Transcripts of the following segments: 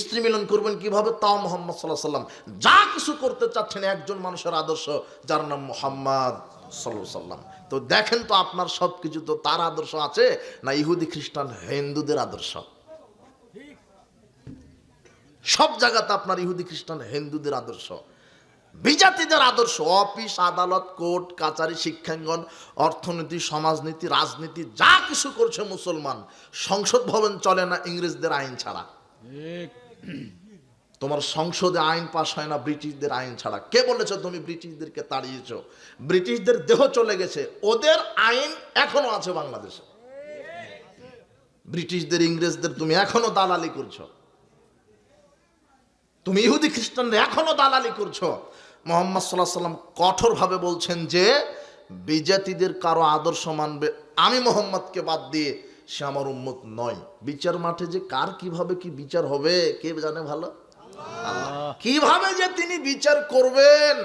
স্ত্রী মিলন করবেন কিভাবে? তাও মুহাম্মদ সাল্লাল্লাহু আলাইহি ওয়াসাল্লাম যা কিছু করতে চাচ্ছেন একজন মানুষের আদর্শ, যার নাম মুহাম্মদ সাল্লাল্লাহু আলাইহি ওয়াসাল্লাম। তো দেখেন তো আপনার সব কিছু তো তার আদর্শ আছে না ইহুদি খ্রিস্টান হিন্দুদের আদর্শ? সব জায়গাতে আপনার ইহুদি খ্রিস্টান হিন্দুদের আদর্শ, বিজাতিদের আদর্শ। অফিস আদালত কোর্ট কাচারি শিক্ষাঙ্গন অর্থনীতি সমাজনীতি রাজনীতি যা কিছু করছে মুসলমান, সংসদ ভবন চলে না ইংরেজদের আইন ছাড়া। তোমার সংসদে আইন পাশ হয় না ব্রিটিশদের আইন ছাড়া। কে বলেছে তুমি ব্রিটিশদেরকে তাড়িয়েছো? ব্রিটিশদের দেহ চলে গেছে, ওদের আইন এখনো আছে বাংলাদেশে। ব্রিটিশদের ইংরেজদের তুমি এখনো দালালি করছো, তুমি ইহুদি খ্রিস্টানরা এখনো দালালি করছো। মুহাম্মদ সাল্লাল্লাহু আলাইহি ওয়াসাল্লাম কঠোরভাবে বলছেন যে বিজাতিদের কারো আদর্শ মানবে আমি মুহাম্মদকে বাদ দিয়ে সে আমার উম্মত নয়। বিচার মাঠে যে কার কিভাবে কি বিচার হবে কে জানে ভালো? আল্লাহ। কিভাবে যে তিনি বিচার করবেন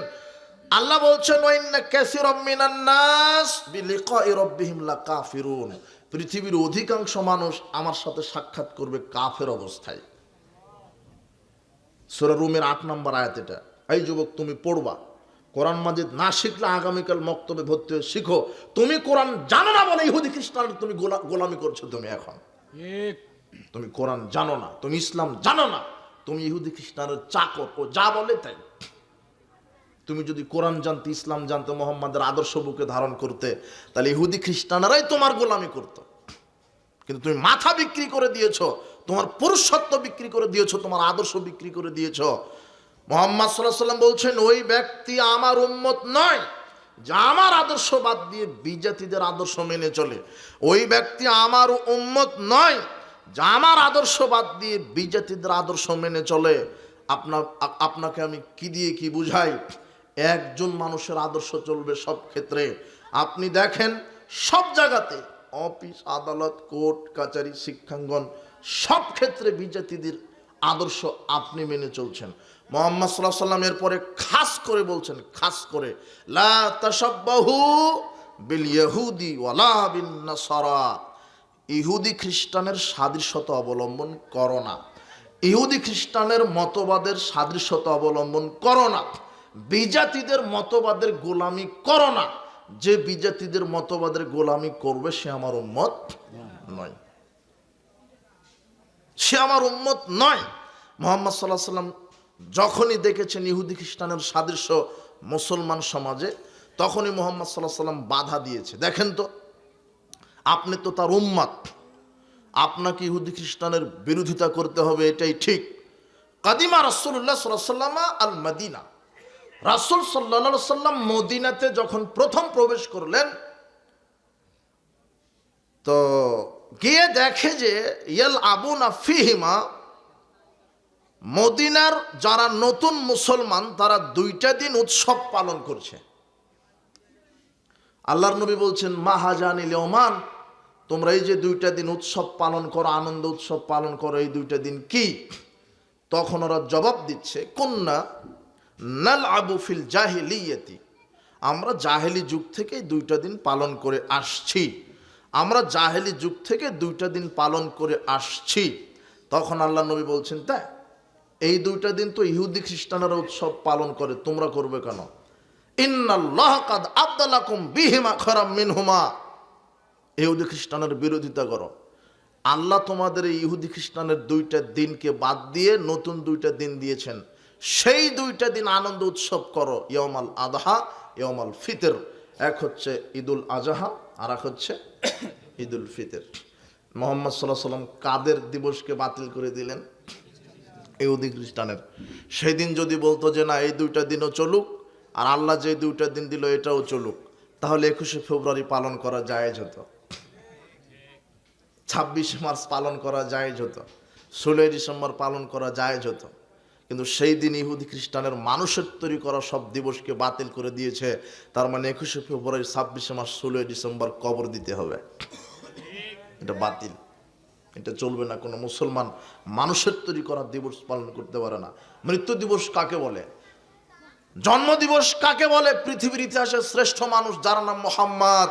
আল্লাহ বলছেন ওয়াইন্না কাসীরাম মিনান নাস বিলিকাই রাব্বিহিম লাকাফিরুন। পৃথিবীর অধিকাংশ মানুষ আমার সাথে সাক্ষাৎ করবে কাফের অবস্থায়। সূরা রুমের ৮ নম্বর আয়াত এটা। এই যুবক তুমি পড়বা, কোরআন মাজিদ না শিখলে আগামীকাল মক্তবে ভর্তি হয়ে শিখো। তুমি কোরআন জানো না বলে ইহুদি খ্রিস্টান তুমি গোলামি করছো। তুমি এখন তুমি কোরআন জানো না, তুমি ইসলাম জানো না, তুমি ইহুদি খ্রিস্টানের চাকর, ও যা বলে তাই। তুমি যদি কোরআন জানতে ইসলাম জানতে মুহাম্মাদের আদর্শ বুকে ধারণ করতে তাহলে ইহুদি খ্রিস্টানেরাই তোমার গোলামি করতো। কিন্তু তুমি মাথা বিক্রি করে দিয়েছো, তোমার পুরুষত্ব বিক্রি করে দিয়েছো, তোমার আদর্শ বিক্রি করে দিয়েছো। মুহাম্মদ সাল্লাল্লাহু আলাইহি ওয়াসাল্লাম বলছেন ওই ব্যক্তি আমার উম্মত নয় যা আমার আদর্শ বাদ দিয়ে বিজাতিদের আদর্শ মেনে চলে। ওই ব্যক্তি আমার উম্মত নয় যা আমার আদর্শ বাদ দিয়ে বিজাতিদের আদর্শ মেনে চলে। আপনাকে আমি কি দিয়ে কি বুঝাই? একজন মানুষের আদর্শ চলবে সব ক্ষেত্রে। আপনি দেখেন সব জায়গাতে অফিস আদালত কোর্ট কাচারি শিক্ষাঙ্গন সব ক্ষেত্রে বিজাতিদের আদর্শ আপনি মেনে চলছেন। মুহাম্মদ সাল্লাল্লাহু আলাইহি ওয়াসাল্লাম এরপরে খাস করে বলছেন, খাস করে লা তাশাব্বাহু বিল ইহুদি ওয়ালা বিন নাসারা। ইহুদি খ্রিস্টানের সাদৃশ্যতা অবলম্বন করো না, ইহুদি খ্রিস্টানের মতবাদের সাদৃশ্যতা অবলম্বন করো না, বিজাতিদের মতবাদের গোলামি করো না। যে বিজাতিদের মতবাদের গোলামি করবে সে আমার উম্মত নয়, সে আমার উম্মত নয়। মুহাম্মদ সাল্লাল্লাহু আলাইহি ওয়াসাল্লাম যখনই দেখেছেন ইহুদি খ্রিস্টানের সাদৃশ্য মুসলমান সমাজে তখনই মুহাম্মদ সাল্লাল্লাহু আলাইহি ওয়াসাল্লাম বাধা দিয়েছে। দেখেন তো আপনি তো তার উম্মত, আপনাকে ইহুদি খ্রিস্টানের বিরোধিতা করতে হবে, এটাই ঠিক। কাদিমা রাসূলুল্লাহ সাল্লাল্লাহু আলাইহি ওয়াসাল্লাম আল মদিনা। রাসূল সাল্লাল্লাহু আলাইহি ওয়াসাল্লাম মদিনাতে যখন প্রথম প্রবেশ করলেন তো গিয়ে দেখে যে ইয়াল আবুনা ফিহিমা, মদিনার যারা নতুন মুসলমান তারা 2টা দিন উৎসব পালন করছে। আল্লাহর নবী বলছেন মাহাজানিল ওমান, তোমরা এই যে 2টা দিন উৎসব পালন করো, আনন্দ উৎসব পালন করো, এই 2টা দিন কি? তখন ওরা জবাব দিচ্ছে কুন্না নালআবু ফিল জাহিলিয়াতি, আমরা জাহেলি যুগ থেকে 2টা দিন পালন করে আসছি, আমরা জাহেলি যুগ থেকে 2টা দিন পালন করে আসছি। তখন আল্লাহ নবী বলছেন তাই এই 2টা দিন তো ইহুদি খ্রিস্টানরা উৎসব পালন করে, তোমরা করবে কেন? ইন্নাল্লাহ কাদ আবদালাকুম বিহিমা খারাম মিনহুমা। ইহুদি খ্রিস্টানের বিরোধিতা করো, আল্লাহ তোমাদের এই ইহুদি খ্রিস্টানের 2টা দিনকে বাদ দিয়ে নতুন 2টা দিন দিয়েছেন, সেই 2টা দিন আনন্দ উৎসব করো। ইয়াউমাল আদহা ইয়াউমাল ফিতর, এক হচ্ছে ঈদুল আজহা আর এক হচ্ছে ঈদুল ফিতর। মুহাম্মদ সাল্লাল্লাহু আলাইহি ওয়াসাল্লাম কাদের দিবসকে বাতিল করে দিলেন? ইহুদি খ্রিস্টানের। সেদিন যদি বলতো যে না এই 2টা দিনও চলুক আর আল্লাহ যে 2টা দিন দিল এটাও চলুক, তাহলে 21শে ফেব্রুয়ারি পালন করা জায়েজ হতো, 26শে মার্চ পালন করা জায়েজ হতো, 16ই ডিসেম্বর পালন করা জায়েজ হতো। কিন্তু সেই দিন ইহুদি খ্রিস্টানের মানুষের তৈরি করা সব দিবসকে বাতিল করে দিয়েছে। তার মানে 21শে ফেব্রুয়ারি 26শে মার্চ 16ই ডিসেম্বর কবর দিতে হবে, এটা বাতিল, এটা চলবে না। কোনো মুসলমান মানুষের তৈরি করা দিবস পালন করতে পারে না। মৃত্যু দিবস কাকে বলে? জন্ম দিবস কাকে বলে? পৃথিবীর ইতিহাসে শ্রেষ্ঠ মানুষ যার নাম মুহাম্মদ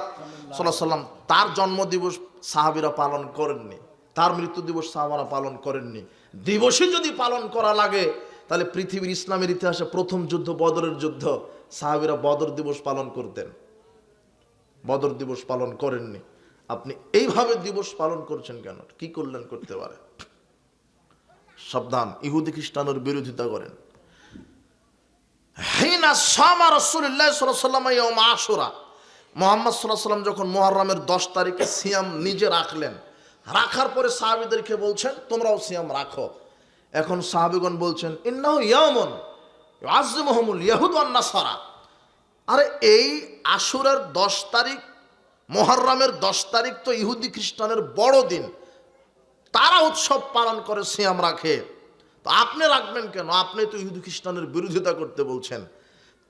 সাল্লাল্লাহু আলাইহি ওয়াসাল্লাম, তার জন্ম দিবস সাহাবীরা পালন করেননি, তার মৃত্যু দিবস সাহাবারা পালন করেননি। দিবসই যদি পালন করা লাগে তাহলে পৃথিবীর ইসলামের ইতিহাসে প্রথম যুদ্ধ বদরের যুদ্ধ, সাহাবীরা বদর দিবস পালন করতেন, বদর দিবস পালন করেননি। আপনি এইভাবে দিবস পালন করছেন কেন? কি করলেন করতে পারে? সাবধান, ইহুদি খ্রিস্টানের বিরোধিতা করেন। হিনা সামা রাসূলুল্লাহ সাল্লাল্লাহু আলাইহি ওয়াসাল্লাম ইয়াউম আশুরা, মুহাম্মদ সাল্লাল্লাহু আলাইহি ওয়াসাল্লাম যখন মুহররমের 10 তারিখে সিয়াম নিজে রাখলেন, রাখার পরে সাহাবীদেরকে বলছেন তোমরাও সিয়াম রাখো। এখন সাহাবীগণ বলছেন ইন্নাহু ইয়াউমুন ইউআযযিমুহুমুল ইয়াহুদ ওয়ান নাসারা, আরে এই আশুরার 10 তারিখ, মুহররমের 10 তারিখ তো ইহুদি খ্রিস্টানের বড় দিন, তারা উৎসব পালন করে সিয়াম রাখে, তো আপনি রাখবেন কেন? আপনি তো ইহুদি খ্রিস্টানের বিরোধিতা করতে বলছেন।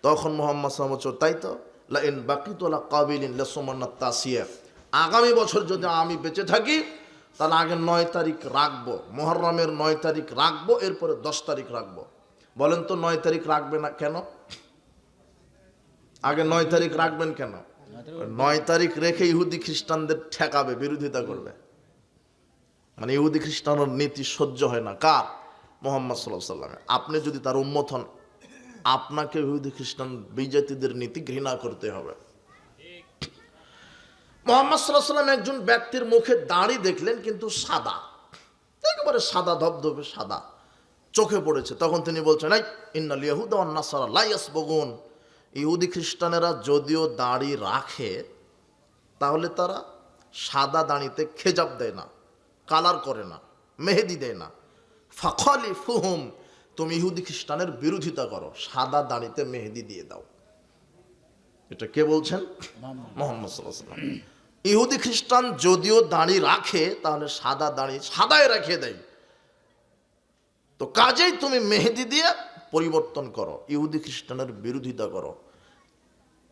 তখন মুহাম্মদ সাল্লাল্লাহু আলাইহি ওয়াসাল্লাম তাই তো, লা ইন বাকিতু লা কাবিলিন লাসুমান্নাত তাসিয়া, আগামী বছর যদি আমি বেঁচে থাকি তাহলে আগে 9 তারিখ রাখবো, মুহররমের 9 তারিখ রাখবো, এরপরে 10 তারিখ রাখবো। বলেন তো 9 তারিখ রাখবে না কেন? আগে 9 তারিখ রাখবেন কেন? 9 তারিখ রেখে ইহুদি খ্রিস্টানদের ঠেকাবে, বিরোধিতা করবে। মানে ইহুদি খ্রিস্টানের নীতি সহ্য হয় না কার? মুহাম্মদ সাল্লাল্লাহু আলাইহি ওয়াসাল্লামের। আপনি যদি তার উম্মত হন, আপনাকে ইহুদি খ্রিস্টান বিজাতিদের নীতি ঘৃণা করতে হবে। মুহাম্মদ সাল্লাল্লাহু আলাইহি ওয়াসাল্লাম একজন ব্যক্তির মুখে দাড়ি দেখলেন, কিন্তু সাদা, একেবারে সাদা ধবধবে সাদা চোখে পড়েছে। তখন তিনি বলছেন এই ইন্নাল ইয়াহুদা ওয়ান নাসারা লা ইয়াসবুগুন, ইহুদি খ্রিস্টানেরা যদিও দাড়ি রাখে তাহলে তারা সাদা দাড়িতে খেজাব দেয় না, কালার করে না, মেহেদি দেয় না। ফাখালিফুহুম, তুমি ইহুদি খ্রিস্টানের বিরোধিতা করো, সাদা দাড়িতে মেহেদি দিয়ে দাও। এটা কে বলছেন? মুহাম্মদ সাল্লাল্লাহু আলাইহি ওয়াসাল্লাম। ইহুদি খ্রিস্টান যদিও দাড়ি রাখে তাহলে সাদা দাড়ি সাদায় রেখে দেয়, তো কাজেই তুমি মেহেদি দিয়ে পরিবর্তন করো, ইহুদি খ্রিস্টানের বিরোধিতা করো।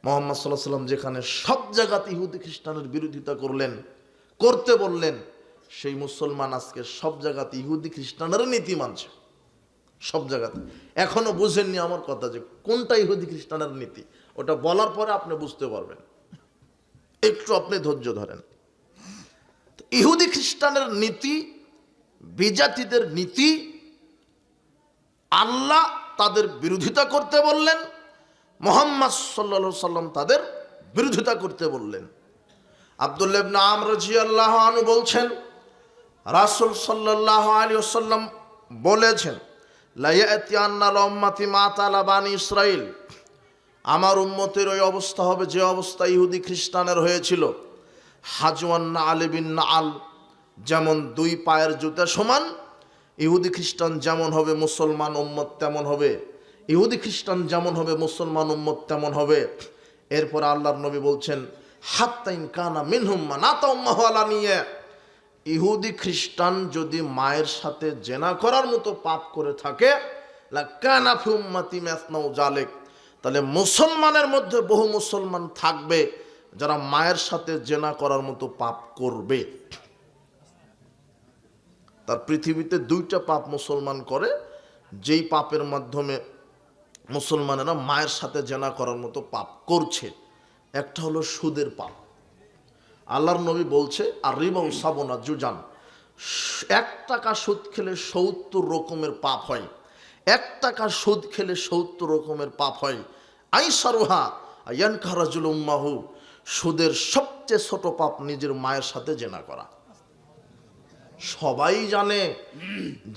মুহাম্মদ সাল্লাল্লাহু আলাইহি ওয়াসাল্লাম যেখানে সব জায়গাতে ইহুদি খ্রিস্টানের বিরোধিতা করতে বললেন, সেই মুসলমান আজকে সব জায়গাতে ইহুদি খ্রিস্টানের নীতি মানছে, সব জায়গাতে। এখনো বুঝেননি আমার কথা যে কোনটা ইহুদি খ্রিস্টানের নীতি, ওটা বলার পরে আপনি বুঝতে পারবেন, একটু আপনি ধৈর্য ধরেন। ইহুদি খ্রিস্টানের নীতি, বিজাতিদের নীতি, আল্লাহ তাদের বিরোধিতা করতে বললেন, মুহাম্মদ সাল্লাল্লাহু আলাইহি ওয়াসাল্লাম তাদের বিরোধিতা করতে বললেন। আব্দুল্লাহ ইবনে আমর রাদিয়াল্লাহু আনহু বলছেন রাসূল সাল্লাল্লাহু আলাইহি ওয়াসাল্লাম বলেছেন লা ইয়াতিয়ান্না উম্মতি মা তালা বানি ইসরাইল, আমার উম্মতের ওই অবস্থা হবে যে অবস্থা ইহুদি খ্রিস্টানের হয়েছিল। হাজওয়ান্না আলী বিন নাআল, যেমন 2 পায়ের জুতা সমান, ইহুদি খ্রিস্টান যেমন হবে মুসলমান উম্মত তেমন হবে, ইহুদি খ্রিস্টান যেমন হবে মুসলমান উম্মত তেমন হবে। এরপর আল্লাহর নবী বলছেন হাত্তা ইন কানা মিনহুম মান আতা উম্মাহু আলানিয়া, ইহুদি খ্রিস্টান যদি মায়ের সাথে জেনা করার মতো পাপ করে থাকে, লাকানা ফি উম্মতি মাসনাউ জালিক, তাহলে মুসলমানের মধ্যে বহু মুসলমান থাকবে যারা মায়ের সাথে জেনা করার মতো পাপ করবে। তার পৃথিবীতে 2টা পাপ মুসলমান করে, যেই পাপের মাধ্যমে মুসলমানেরা মায়ের সাথে জেনা করার মতো পাপ করছে। একটা হলো সুদের পাপ। আল্লাহর নবী বলছে আর রিবা সাবনা জুজান, 1 টাকা সুদ খেলে 70 রকমের পাপ হয়, 1 টাকা সুদ খেলে 70 রকমের পাপ হয়। আইসারুহা আয়ানকা রাজুল উম্মাহু, সুদের সবচেয়ে ছোট পাপ নিজের মায়ের সাথে জেনা করা। সবাই জানে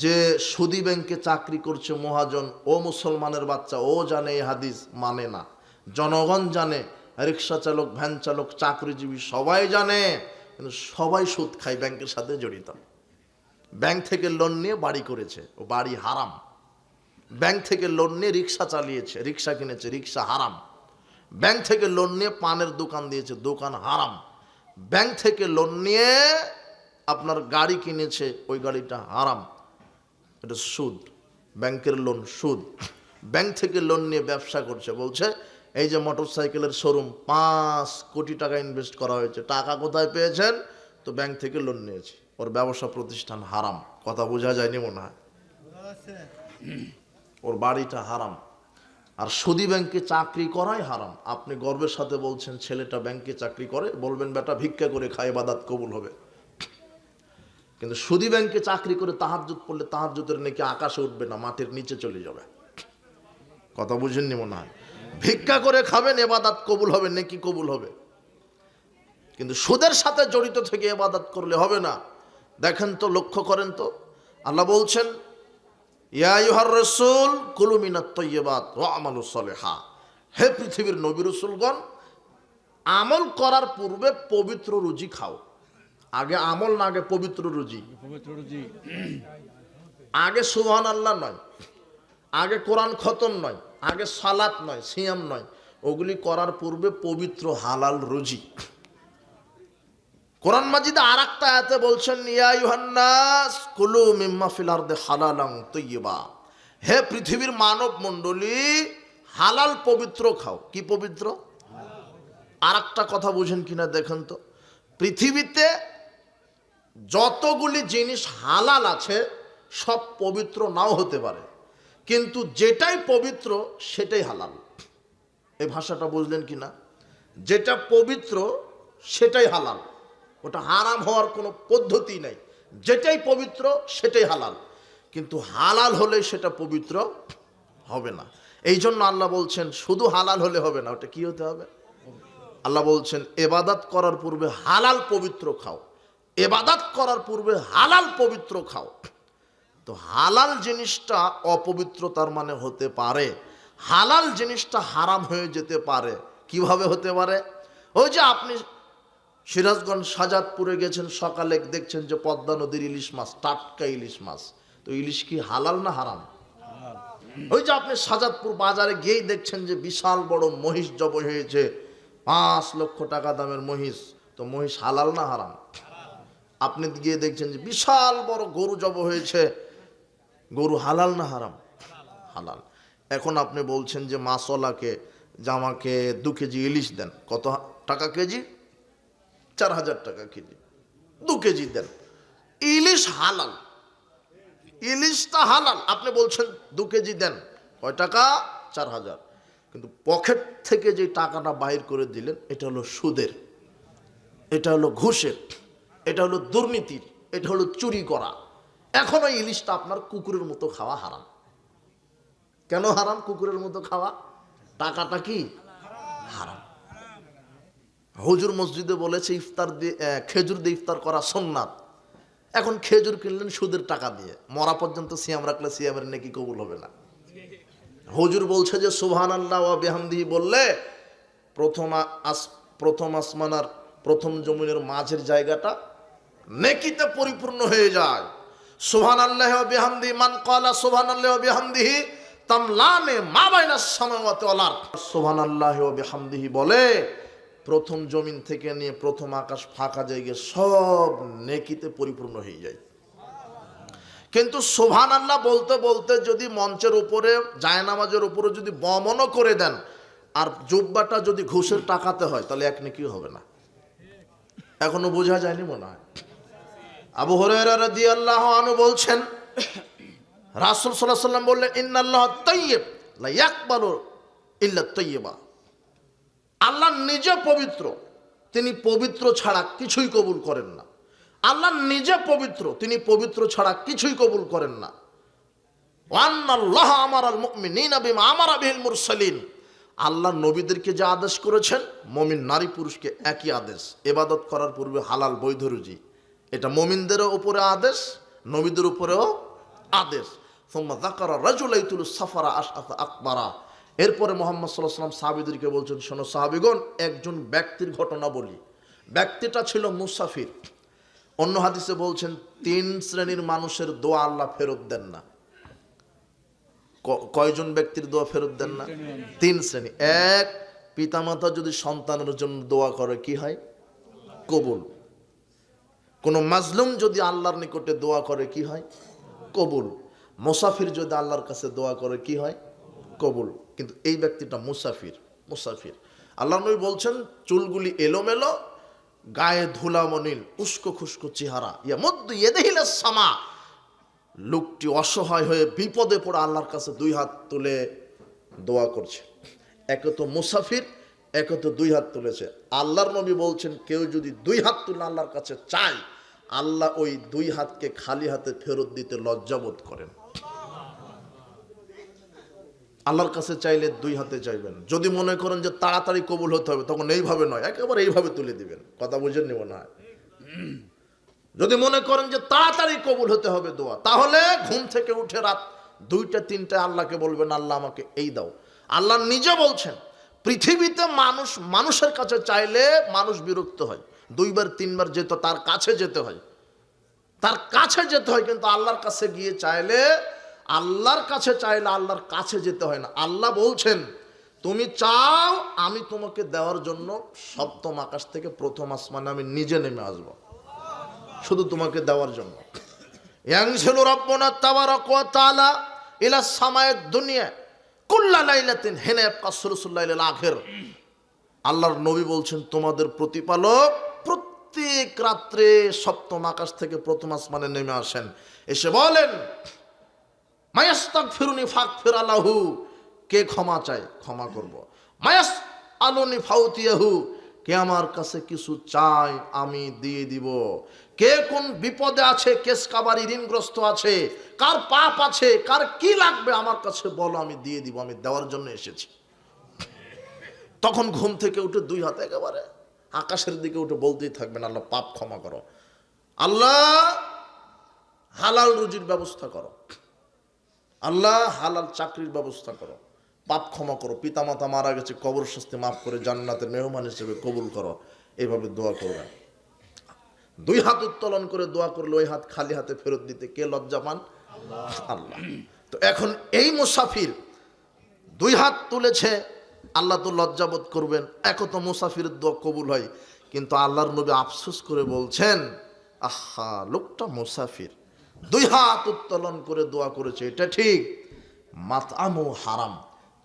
যে সুদী ব্যাংকে চাকরি করছে মহাজন, ও মুসলমানের বাচ্চা, ও জানে এই হাদিস, মানে না। জনগণ জানে, রিক্সা চালক, ভ্যান চালক, চাকরিজীবী সবাই জানে, কিন্তু সবাই সুদ খায়, ব্যাংকের সাথে জড়িত। ব্যাংক থেকে লোন নিয়ে বাড়ি করেছে, ও বাড়ি হারাম। ব্যাংক থেকে লোন নিয়ে রিক্সা চালিয়েছে, রিক্সা কিনেছে, রিক্সা হারাম। ব্যাংক থেকে লোন নিয়ে পানের দোকান দিয়েছে, দোকান হারাম। ব্যাংক থেকে লোন নিয়ে আপনার গাড়ি কিনেছে, ওই গাড়িটা হারাম, এটা সুদ। ব্যাংকের লোন সুদ। ব্যাংক থেকে লোন নিয়ে ব্যবসা করছে, বলছে এই যে মোটর সাইকেলের শোরুম, 5 কোটি টাকা ইনভেস্ট করা হয়েছে, টাকা কোথায় পেয়েছেন? তো ব্যাংক থেকে লোন নিয়েছে, ওর ব্যবসা প্রতিষ্ঠান হারাম। কথা বোঝা যায়নি মনে হয়? ওর বাড়িটা হারাম। আর সুদী ব্যাংকে চাকরি করাই হারাম। আপনি গর্বের সাথে বলছেন ছেলেটা ব্যাংকে চাকরি করে, বলবেন বেটা ভিক্ষা করে খায়, ইবাদত কবুল হবে। কিন্তু সুদী ব্যাংকে চাকরি করে তাহাজ্জুদ পড়লে তাহাজ্জুদের নাকি আকাশে উঠবে না, মাটির নিচে চলে যাবে। কথা বুঝেননি মনে হয়? ভিক্ষা করে খাবেন, ইবাদত কবুল হবে, নেকি কবুল হবে, কিন্তু সুদের সাথে জড়িত থেকে ইবাদত করলে হবে না। দেখেন তো, লক্ষ্য করেন তো, আল্লাহ বলছেন ইয়া আইয়ুহার রাসূল কুলু মিনাত তাইয়্যিবাত ওয়া আমালু সলিহা, হে পৃথিবীর নবী রাসূলগণ, আমল করার পূর্বে পবিত্র রুজি খাও। আগে আমল না, আগে পবিত্র রুজি। আগে সুবহানাল্লাহ নয়, আগে কোরআন খতম নয়, আগে সালাত নয়, সিয়াম নয়, ওগুলি করার পূর্বে পবিত্র হালাল রুজি। কোরআন মাজিদে আর একটা আয়াতে বলছেন ইয়া আইয়ুহান নাস কুলু মিম্মা ফিল আরদি হালালান তাইয়্যিবা, হে পৃথিবীর মানব মণ্ডলী, হালাল পবিত্র খাও। কি পবিত্র? আর একটা কথা বুঝেন কিনা দেখেন তো, পৃথিবীতে যতগুলি জিনিস হালাল আছে সব পবিত্র নাও হতে পারে, কিন্তু যেটাই পবিত্র সেটাই হালাল। এই ভাষাটা বুঝলেন কিনা? যেটা পবিত্র সেটাই হালাল, ওটা হারাম হওয়ার কোনো পদ্ধতি নাই। যেটাই পবিত্র সেটাই হালাল, কিন্তু হালাল হলে সেটা পবিত্র হবে না। এই জন্য আল্লাহ বলছেন শুধু হালাল হলে হবে না, ওটা কি হতে হবে? আল্লাহ বলছেন ইবাদত করার পূর্বে হালাল পবিত্র খাও, ইবাদত করার পূর্বে হালাল পবিত্র খাও। তো হালাল জিনিসটা অপবিত্রতার মানে হতে পারে, হালাল জিনিসটা হারাম হয়ে যেতে পারে। কিভাবে হতে পারে? ওই যে আপনি সিরাজগঞ্জ শাহজাদপুরে গেছেন, সকালে দেখছেন যে পদ্মা নদীর ইলিশ মাছ, টাটকা ইলিশ মাছ, তো ইলিশ কি হালাল না হারাম? ওই যে আপনি শাহজাদপুর বাজারে গিয়েই দেখছেন যে বিশাল বড় মহিষ জবাই হয়েছে, 5 লক্ষ টাকা দামের মহিষ, তো মহিষ হালাল না হারাম? আপনি গিয়ে দেখছেন যে বিশাল বড় গরু জবাই হয়েছে, গরু হালাল না হারাম? হালাল। এখন আপনি বলছেন যে মাছওয়ালাকে যে আমাকে 2 কেজি ইলিশ দেন। কত টাকা কেজি? 4000 টাকা কেজি। 2 কেজি দেন। ইলিশ হালাল, ইলিশটা হালাল, আপনি বলছেন 2 কেজি দেন। কয় টাকা? 4000। কিন্তু পকেট থেকে যে টাকাটা বাইর করে দিলেন, এটা হলো সুদের, এটা হলো ঘুষের, এটা হলো দুর্নীতির, এটা হলো চুরি করা। এখন ওই ইলিশটা আপনার কুকুরের মতো খাওয়া হারাম। কেন হারাম কুকুরের মতো খাওয়া? টাকাটা কি হারাম। হুজুর মসজিদে বলেছে ইফতার দিয়ে খেজুর দিয়ে ইফতার করা সুন্নাত। এখন খেজুর কিনলেন সুদের টাকা দিয়ে, মরা পর্যন্ত সিয়াম রাখলে সিয়ামের নেকি কবুল হবে না। হুজুর বলছে যে সুবহানাল্লাহ ওয়া বিহামদিহি বললে প্রথম আসমানার প্রথম জমিনের মাঝের জায়গাটা নেকিতে পরিপূর্ণ হয়ে যায়। সুবহানাল্লাহি ওয়া বিহামদিহি, মান ক্বালা সুবহানাল্লাহি ওয়া বিহামদিহি তামলানে মা বাইনাস সামাওয়াতি ওয়াল আরদ। সুবহানাল্লাহি ওয়া বিহামদিহি বলে প্রথম জমিন থেকে নিয়ে প্রথম আকাশ ফাঁকা জায়গা সব নেকিতে পরিপূর্ণ হয়ে যায়। কিন্তু সুবহানাল্লাহ বলতে বলতে যদি মঞ্চের উপরে জায়নামাজের উপরে যদি বমনও করে দেন, আর জুব্বাটা যদি ঘুষের টাকাতে হয়, তাহলে এক নেকি হবে না। এখনো বোঝা যায়নি মনে হয়? আবু হুরায়রা রাদিয়াল্লাহু আনহু বলছেন রাসূল সাল্লাল্লাহু আলাইহি ওয়াসাল্লাম বললেন ইন্নাল্লাহা তাইয়্যিব লা ইয়াকবালু ইল্লা তাইয়্যিবা। আল্লাহ নিজে পবিত্র, তিনি পবিত্র ছাড়া কিছুই কবুল করেন না। আল্লাহ নিজে পবিত্র, তিনি পবিত্র ছাড়া কিছুই কবুল করেন না। ওয়ান্নাল্লাহা আমারাল মুমিনিনা বিমা আমারা বিহিল মুরসালিন। আল্লাহ নবীদেরকে যে আদেশ করেছেন, মুমিন নারী পুরুষকে একই আদেশ, ইবাদত করার পূর্বে হালাল বৈধ রুজি। এটা মুমিনদের উপরে আদেশ, নবীদের উপরেও আদেশ। সুম্মা যাকারা রাজুলা ইতুল সাফারা আশআসা আকবারা। এরপরে মুহাম্মদ সাল্লাল্লাহু আলাইহি ওয়াসাল্লাম সাহাবীদেরকে বলছেন, শোনো সাহাবীগণ, একজন ব্যক্তির ঘটনা বলি। ব্যক্তিটা ছিল মুসাফির। অন্য হাদিসে বলছেন 3 শ্রেণীর মানুষের দোয়া আল্লাহ ফেরত দেন না। কয়জন ব্যক্তির দোয়া ফেরত দেন না? 3 শ্রেণী। এক, পিতামাতা যদি সন্তানের জন্য দোয়া করে কি হয়? কবুল। কোন মাজলুম যদি আল্লাহর নিকটে দোয়া করে কি হয়? কবুল। মুসাফির যদি আল্লাহর কাছে দোয়া করে কি হয়? কবুল। কিন্তু এই ব্যক্তিটা মুসাফির। আল্লাহ নবী বলছেন চুলগুলি এলোমেলো, গায়ে ধুলামনিল, উস্কো খুস্কো চেহারা, ইয়ামুদ্দু ইয়াদাইহিল সামা। লোকটি অসহায় হয়ে বিপদে পড়ে আল্লাহর কাছে 2 হাত তুলে দোয়া করছে। একে তো মুসাফির, একে তো 2 হাত তুলেছে। আল্লাহর নবী বলছেন কেউ যদি 2 হাত তুলে আল্লাহর কাছে চায়, আল্লাহ ওই দুই হাতকে খালি হাতে ফেরত দিতে লজ্জাবোধ করেন। আল্লাহর কাছে চাইলে দুই হাতে চাইবেন। যদি মনে করেন যে তাড়াতাড়ি কবুল হতে হবে, তখন এইভাবে নয়, একেবারে এইভাবে তুলে দিবেন। কথা বুঝেন নিব না? যদি মনে করেন যে তাড়াতাড়ি কবুল হতে হবে দোয়া, তাহলে ঘুম থেকে উঠে রাত 2টা 3টায় আল্লাহকে বলবেন, আল্লাহ আমাকে এই দাও। আল্লাহ নিজে বলছেন, পৃথিবীতে মানুষের কাছে চাইলে মানুষ বিরক্ত হয়, 2বার 3বার যেত তার কাছে যেতে হয়, তার কাছে যেতে হয়। কিন্তু আল্লাহর কাছে গিয়ে চাইলে, আল্লাহর কাছে চাইলে আল্লাহর কাছে যেতে হয় না। আল্লাহ বলছেন, তুমি চাও আমি তোমাকে দেওয়ার জন্য সপ্তম আকাশ থেকে প্রথম আসমানে আমি নিজে নেমে আসবো, শুধু তোমাকে দেওয়ার জন্য। ইয়ানজিলু রাব্বুনা তাবারাকা ওয়া তাআলা ইলা সামায়েদ দুনিয়া কুল্লা লাইলাতিন হিনা ইয়াবকা সুলুসুল লাইলিল আখির। আল্লাহর নবী বলছেন, তোমাদের প্রতিপালক প্রত্যেক রাত্রে সপ্তম আকাশ থেকে প্রথম আসমানে নেমে আসেন, এসে বলেন, মায়াস্তাগফিরুনি ফাগফির লাহু, কে ক্ষমা চায় ক্ষমা করব। মায়াস আলুনি ফাউতিয়াহু, কে আমার কাছে কিছু চায় আমি দিয়ে দিব। কে কোন বিপদে আছে, কেস কাবারি ঋণগ্রস্ত আছে, কার পাপ আছে, কার কি লাগবে আমার কাছে বলো, আমি দিয়ে দিব, আমি দেওয়ার জন্য এসেছি। তখন ঘুম থেকে উঠে দুই হাত একেবারে আকাশের দিকে উঠে বলতেই থাকবেন, আল্লাহ পাপ ক্ষমা করো, আল্লাহ হালাল রুজির ব্যবস্থা করো, আল্লাহ হালাল চাকরির ব্যবস্থা করো, পাপ ক্ষমা করো, পিতামাতা মারা গেছে কবর শাস্তি মাফ করে জান্নাতের মেহমান হিসেবে কবুল করো। এইভাবে দোয়া করবেন। দুই হাত উত্তোলন করে দোয়া করলে ওই হাত খালি হাতে ফেরত দিতে কে লজ্জা পান? আল্লাহ। তো এখন এই মুসাফির দুই হাত তুলেছে, আল্লাহ তো লজ্জাবোধ করবেন, এক তো মুসাফিরের দোয়া কবুল হয়। কিন্তু আল্লাহর নবী আফসোস করে বলছেন, আহা, লোকটা মুসাফির, দুই হাত উত্তোলন করে দোয়া করেছে, এটা ঠিক, মাতআমু হারাম,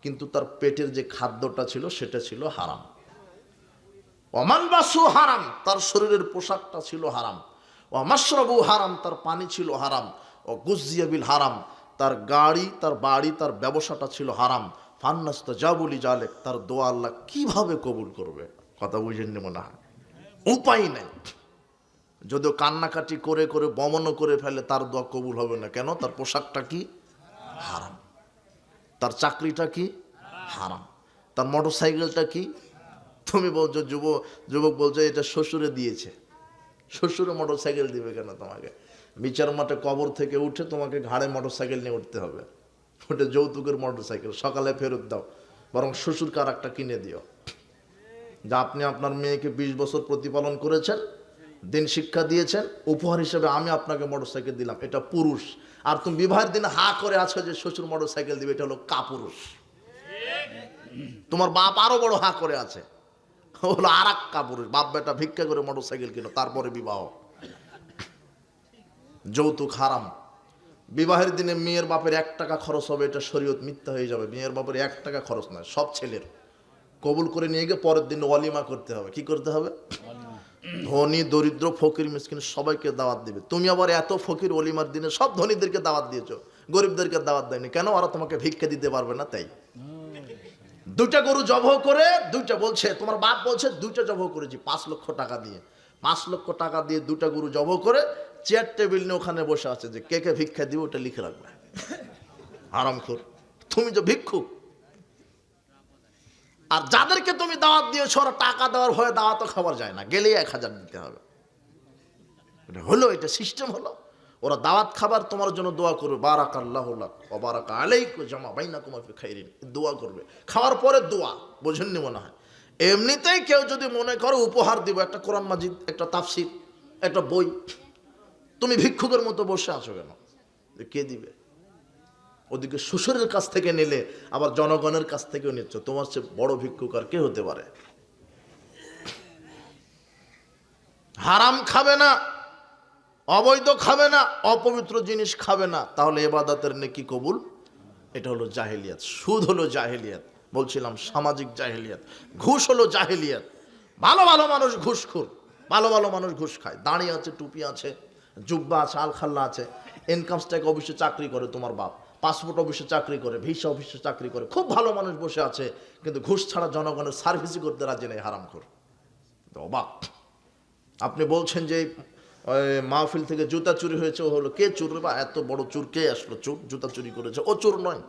কিন্তু তার পেটের যে খাদ্যটা ছিল সেটা ছিল হারাম। ওয়ামালবাসু হারাম, তার শরীরের পোশাকটা ছিল হারাম। ওয়ামাশরাবু হারাম, তার পানি ছিল হারাম। ও গুজিয়া বিল হারাম, তার গাড়ি, তার বাড়ি, তার ব্যবসাটা ছিল হারাম। ফান্নাস্তাজাবুলি জালেক, তার দোয়া আল্লাহ কিভাবে কবুল করবে? কথা বুঝেননি মনে হয়? উপায় নেই। যদিও কান্নাকাটি করে করে বমনও করে ফেলে, তার দোয়া কবুল হবে না। কেন? তার পোশাকটা কি হারাম, তার চাকরিটা কি হারাম, তার মোটর সাইকেলটা কি। তুমি বলছো যুবক বলছো এটা শ্বশুরে দিয়েছে, শ্বশুরে মোটর সাইকেল দিবে কেন তোমাকে? বিচার মাঠে কবর থেকে উঠে তোমাকে ঘাড়ে মোটর সাইকেল নিয়ে উঠতে হবে, ওটা যৌতুকের মোটর সাইকেল, সকালে ফেরত দাও, বরং শ্বশুরকে আর একটা কিনে দিও। যা আপনি আপনার মেয়েকে 20 বছর প্রতিপালন করেছেন, দিন শিক্ষা দিয়েছেন, উপহার হিসেবে আমি আপনাকে মোটর সাইকেল দিলাম, এটা পুরুষ। আর তুমি বিবাহের দিনে হা করে আছো যে শ্বশুর মোটর সাইকেল দিবে, এটা হলো কাপুরুষ। তোমার বাপ আরো বড় হা করে আছে, হলো আর এক কাপুরুষ। বাপ বেটা ভিক্ষা করে মোটর সাইকেল কিনো, তারপরে বিবাহ। যৌতুক হারাম। বিবাহের দিনে মেয়ের বাপের 1 টাকা খরচ হবে, এটা শরীয়ত মিথ্যা হয়ে যাবে। মেয়ের বাপের 1 টাকা খরচ নয়, সব ছেলের কবুল করে নিয়ে গিয়ে পরের দিন ওয়ালিমা করতে হবে। কি করতে হবে? ধনী দরিদ্র ফকির মিসকিন সবাইকে দাওয়াত দিবে। তুমি আবার এত ফকির ওলিমার দিনে সব ধনীদেরকে দাওয়াত দিয়েছো, গরিবদেরকে দাওয়াত দেয়নি কেন? ওরা তোমাকে ভিক্ষা দিতে পারবে না তাই। 2টা গরু জবাই করে, 2টা বলছে, তোমার বাপ বলছে 2টা জবাই করেছি 5 লক্ষ টাকা দিয়ে। 5 লক্ষ টাকা দিয়ে 2টা গরু জবাই করে চেয়ার টেবিল নিয়ে ওখানে বসে আছে যে কে কে ভিক্ষা দিবে ওটা লিখে রাখবে। হারামখোর, তুমি যে ভিক্ষুক। আর যাদেরকে তুমি দাওয়াত দিয়েছো ওরা টাকা দেওয়ার ভয়ে দাওয়াতও খাবার যায় না, গেলেই 1000 দিতে হবে। এটা হলো, এটা সিস্টেম হলো। ওরা দাওয়াত খাবার তোমার জন্য দোয়া করবে, বারাকাল্লাহু লাক ওয়া বারাকা আলাইকুম জামা বাইনাকুমা ফি খাইরিন, দোয়া করবে। খাওয়ার পরে দোয়া, বোঝেননি মনে হয়? এমনিতেই কেউ যদি মনে করো উপহার দিব, একটা কোরআন মাজিদ, একটা তাফসির, একটা বই, তুমি ভিক্ষুকের মতো বসে আছো কেন? কে দিবে? ওদিকে শ্বশুরের কাছ থেকে নিলে আবার জনগণের কাছ থেকেও নিচ্ছ, তোমার চেয়ে বড় ভিক্ষুক আর কে হতে পারে? হারাম খাবে না, অবৈধ খাবে না, অপবিত্র জিনিস খাবে না, তাহলে ইবাদতের নেকি কবুল। এটা হলো জাহেলিয়াত। সুদ হলো জাহেলিয়াত, বলছিলাম সামাজিক জাহেলিয়াত। ঘুষ হলো জাহেলিয়াত। ভালো ভালো মানুষ ঘুষখোর, ভালো ভালো মানুষ ঘুষ খায়। দাঁড়ি আছে, টুপি আছে, জুব্বা আছে, আলখাল্লা আছে, ইনকাম ট্যাক্স অফিসে চাকরি করে তোমার বাপ, পাসপোর্ট অফিসে চাকরি করে, ভিসা অফিসে চাকরি করে, খুব ভালো মানুষ বসে আছে, কিন্তু ঘুষ ছাড়া জনগণের সার্ভিসই করতে রাজি নেই, হারামখোর। অবাক। আপনি বলছেন যে ওই মাহফিল থেকে জুতা চুরি হয়েছে, ও হলো কে চোর বা এত বড় চোর কে আসলো, চোর জুতা চুরি করেছে, ও চোর নয়।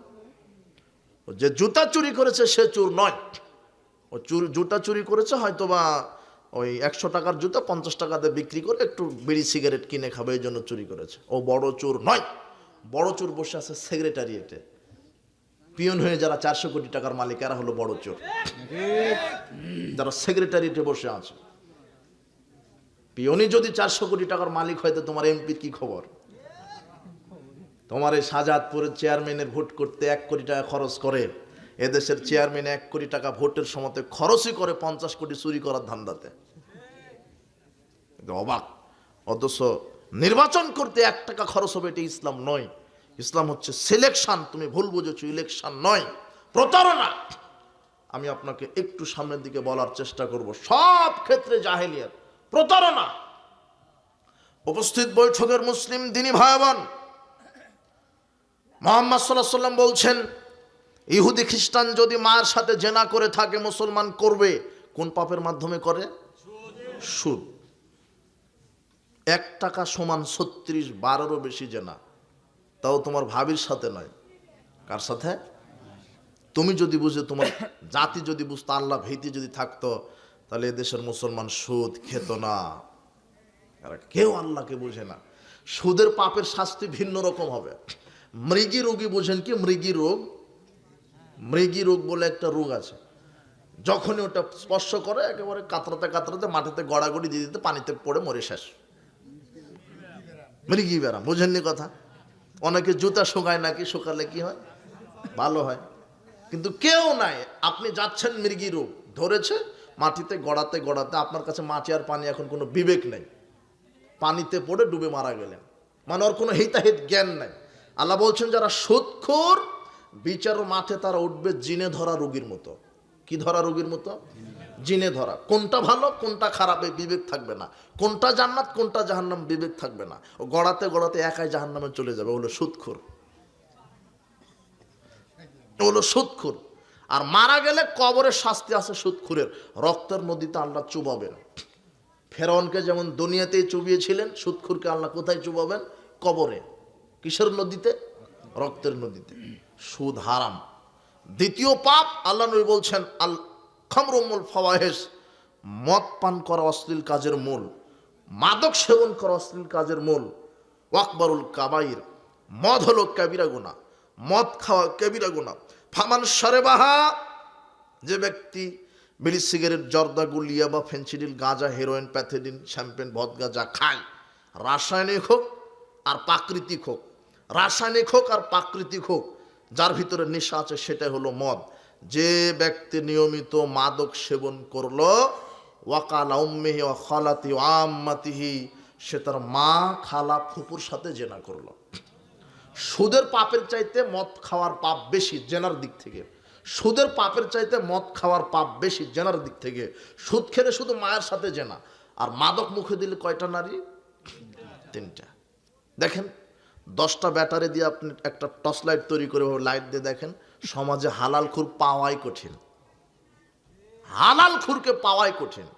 ও যে জুতা চুরি করেছে সে চোর নয়। ও জুতা চুরি করেছে হয়তো বা ওই 100 টাকার জুতা 50 টাকাতে বিক্রি করে একটু বিড়ি সিগারেট কিনে খাবে, এই জন্য চুরি করেছে। ও বড় চোর নয়। বড় চোর বসে আছে সেক্রেটারিয়েটে, পিয়ন হয়ে যারা 400 কোটি টাকার মালিক, এরা হলো বড় চোর। যারা সেক্রেটারিয়েটে বসে আছে, পিয়নই যদি 400 কোটি টাকার মালিক হয়, তো তোমার এমপি কি খবর? তোমার এই শাহজাদপুরের চেয়ারম্যানের ভোট করতে 1 কোটি টাকা খরচ করে, এদেশের চেয়ারম্যান 1 কোটি টাকা ভোটের সময়তে খরচই করে 50 কোটি চুরি করার ধান্দাতে। অবাক। অথচ নির্বাচন করতে 1 টাকা খরচ হবে, এটা ইসলাম নয়। ইসলাম হচ্ছে সিলেকশন। তুমি ভুল বুঝেছো, ইলেকশন নয়, প্রতারণা। আমি আপনাকে একটু সামনের দিকে বলার চেষ্টা করব, সব ক্ষেত্রে জাহেলিয়াত, প্রতারণা। উপস্থিত বৈঠকের মুসলিম দিনী ভাই বোন, মুহাম্মদ সাল্লাল্লাহু আলাইহি ওয়াসাল্লাম বলছেন, ইহুদি খ্রিস্টান যদি মার সাথে জেনা করে থাকে, মুসলমান করবে। কোন পাপের মাধ্যমে করে? সুদ। 1 টাকা সমান 36-12-এরও বেশি জেনা, তাও তোমার ভাবির সাথে নয়। কার সাথে? তুমি যদি বুঝে, তোমার জাতি যদি বুঝতো, আল্লাহ ভীতি যদি থাকতো, তাহলে এদেশের মুসলমান সুদ খেত না। কেউ আল্লাহকে বুঝে না। সুদের পাপের শাস্তি ভিন্ন রকম হবে। মৃগী রোগী বোঝেন কি? মৃগী রোগ, মৃগী রোগ বলে একটা রোগ আছে, যখনই ওটা স্পর্শ করে একেবারে কাতরাতে কাতরাতে মাটিতে গড়াগড়ি দিয়ে দিতে, পানিতে পড়ে মরে শেষ। মৃগী ব্যারাম, বোঝেননি কথা? অনেকে জুতা শুকায় নাকি, শুকালে কি হয়? ভালো হয়। কিন্তু কেউ নাই, আপনি যাচ্ছেন, মৃগী রোগ ধরেছে, মাটিতে গড়াতে গড়াতে আপনার কাছে মাটি আর পানি এখন কোনো বিবেক নেই, পানিতে পড়ে ডুবে মারা গেলেন। মানে ওর কোনো হিতাহিত জ্ঞান নাই। আল্লাহ বলছেন, যারা সুদখোর, বিচার মাঠে তারা উঠবে জিনে ধরা রোগীর মতো। কি ধরা রোগীর মতো? জিনে ধরা। কোনটা ভালো কোনটা খারাপ এই বিবেক থাকবে না, কোনটা জান্নাত কোনটা জাহান্নাম বিবেক থাকবে না। ও গড়াতে গড়াতে একাই জাহান্নামে চলে যাবে। হলো সুদখোর, হলো সুদখোর। আর মারা গেলে কবরের শাস্তি আছে সুদখোরের, রক্তের নদীতে আল্লাহ চুবাবেন। ফেরাউনকে যেমন দুনিয়াতেই চুবিয়েছিলেন, সুদখোরকে আল্লাহ কোথায় চুবাবেন? কবরে। কিসের নদীতে? রক্তের নদীতে। সুদ হারাম। দ্বিতীয় পাপ, আল্লাহ নবী বলছেন, আল খামরুল ফাওয়াহিশ, মদ পান করা অশ্লীল কাজের মূল, মাদক সেবন করা অশ্লীল কাজের মূল। ওয়াকবারুল কাবাইর, মদ হলো কাবিরা গুনাহ, মদ খাওয়া কাবিরা গুনাহ। ফামান শারাবাহা, যে ব্যক্তি বিড়ি সিগারেট জর্দা গুলিয়া বা ফেন্সিডিল গাঁজা হেরোইন প্যাথেডিন শ্যাম্পেন ভদকা যা খায়, রাসায়নিক হোক আর প্রাকৃতিক হোক, রাসায়নিক হোক আর প্রাকৃতিক হোক, যার ভিতরে নেশা আছে সেটাই হলো মদ। যে ব্যক্তি নিয়মিত মাদক সেবন করলো, ওয়াকালা উম্মিহি ওয়া খালাতি ওয়া আম্মাতিহি, সে তার মা খালা ফুপুর সাথে জেনা করলো। সুদের পাপের চাইতে মদ খাওয়ার পাপ বেশি জেনার দিক থেকে। সুদের পাপের চাইতে মদ খাওয়ার পাপ বেশি জেনার দিক থেকে। সুদ খেলে শুধু মায়ের সাথে জেনা, আর মাদক মুখে দিলে কয়টা নারী? 3টা। দেখেন, 10টা ব্যাটারি দিয়ে আপনি একটা টর্চ লাইট তৈরি করে লাইট দিয়ে দেখেন, সমাজে হালাল খুর পাওয়াই কঠিন। হালাল খুরকে পাওয়াই কঠিন।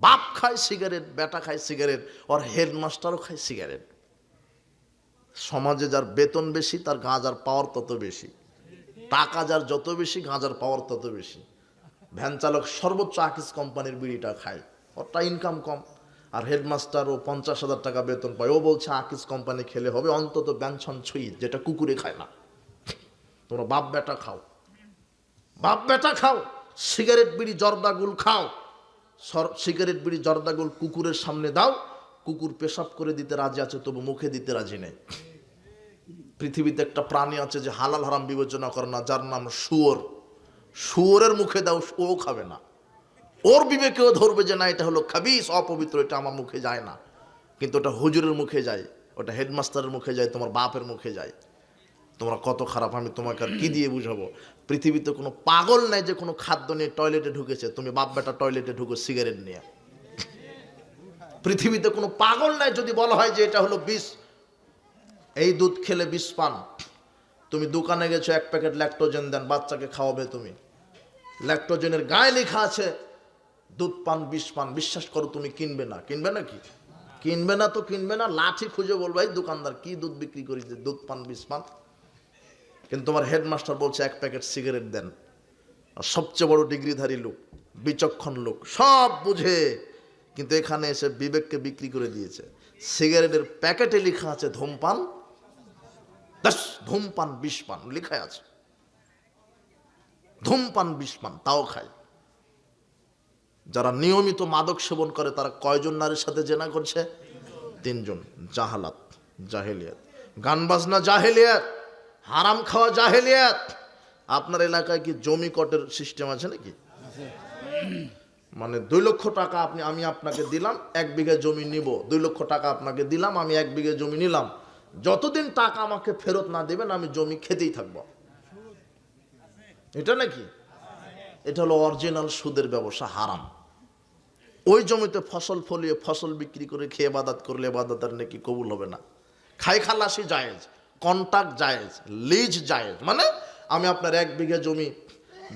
বাপ খায় সিগারেট, বেটা খায় সিগারেট, ওর হেডমাস্টারও খায় সিগারেট। সমাজে যার বেতন বেশি, তার গাঁজার পাওয়ার তত বেশি। টাকা যার যত বেশি, গাঁজার পাওয়ার তত বেশি। ভ্যান চালক সর্বোচ্চ আকিস কোম্পানির বিড়িটা খায়, ওরটা ইনকাম কম। আর হেডমাস্টার ও 50,000 টাকা বেতন পায়, ও বলছে আকিস কোম্পানি খেলে হবে অন্তত ব্যঞ্জন ছুঁই, যেটা কুকুরে খায় না। তোমরা বাপ বেটা খাও, বাপ বেটা খাও, সিগারেট বিড়ি জর্দাগুল খাও। সিগারেট বিড়ি জর্দাগুল কুকুরের সামনে দাও, কুকুর পেশাব করে দিতে রাজি আছে, তবু মুখে দিতে রাজি নেই। পৃথিবীতে একটা প্রাণী আছে যে হালাল হারাম বিবেচনা করে না, যার নাম শুয়োর। শুয়োরের মুখে দাও, ও খাবে না। ওর বিবেকেও ধরবে যে না, এটা হলো খাবিস, অপবিত্র, এটা আমার মুখে যায় না। কিন্তু ওটা হুজুরের মুখে যায়, ওটা হেডমাস্টারের মুখে যায়, তোমার বাপের মুখে যায়। তোমরা কত খারাপ, আমি তোমাকে আর কি দিয়ে বুঝাবো। পৃথিবীতে কোনো পাগল নাই যে কোনো খাদ্য নিয়ে টয়লেটে ঢুকেছে। তুমি বাপ বেটা টয়লেটে ঢুকো সিগারেট নিয়ে। পৃথিবীতে কোনো পাগল নাই যদি বলা হয় যে এটা হলো বিষ, এই দুধ খেলে বিষ পান। তুমি দোকানে গেছো, 1 প্যাকেট ল্যাকটোজেন দেন, বাচ্চাকে খাওয়াবে তুমি। ল্যাকটোজেনের গায়ে লেখা আছে দুধ পান বিষ পান, বিশ্বাস করো তুমি কিনবে না। কিনবে নাকি? কিনবে না তো কিনবে না, লাঠি খুঁজে বলবে এই দোকানদার কি দুধ বিক্রি করিস, দুধ পান বিষ পান। কিন্তু তোমার হেডমাস্টার বলছে 1 প্যাকেট সিগারেট দেন। আর সবচেয়ে বড় ডিগ্রিধারী লোক, বিচক্ষণ লোক, সব বুঝে, কিন্তু এখানে এসে বিবেককে বিক্রি করে দিয়েছে। সিগারেটের প্যাকেটে লেখা আছে ধূমপান, ধূমপান বিষ পান লেখা আছে, ধূমপান বিষ পান, তাও খায়। যারা নিয়মিত মাদক সেবন করে তারা কয়জন নারীর সাথে জেনা করছে? 3 জন। জাহালাত, জাহেলিয়াত। গান বাজনা জাহেলিয়াত, হারাম খাওয়া জাহেলিয়াত। আপনার এলাকায় কি জমি কটের সিস্টেম আছে নাকি? মানে 2 লক্ষ টাকা আমি আপনাকে দিলাম, 1 বিঘা জমি নিব, 2 লক্ষ টাকা আপনাকে দিলাম, আমি 1 বিঘা জমি নিলাম, যতদিন টাকা আমাকে ফেরত না দেবেন আমি জমি খেতেই থাকবো, এটা নাকি? এটা হলো অরিজিনাল সুদের ব্যবসা, হারাম। ওই জমিতে ফসল ফলিয়ে ফসল বিক্রি করে খেয়ে ইবাদত করলে ইবাদতের নাকি কবুল হবে না। খাই খালাসি জায়েজ, কন্ট্রাক্ট জায়েজ, লিজ জায়েজ। মানে আমি আপনার 1 বিঘা জমি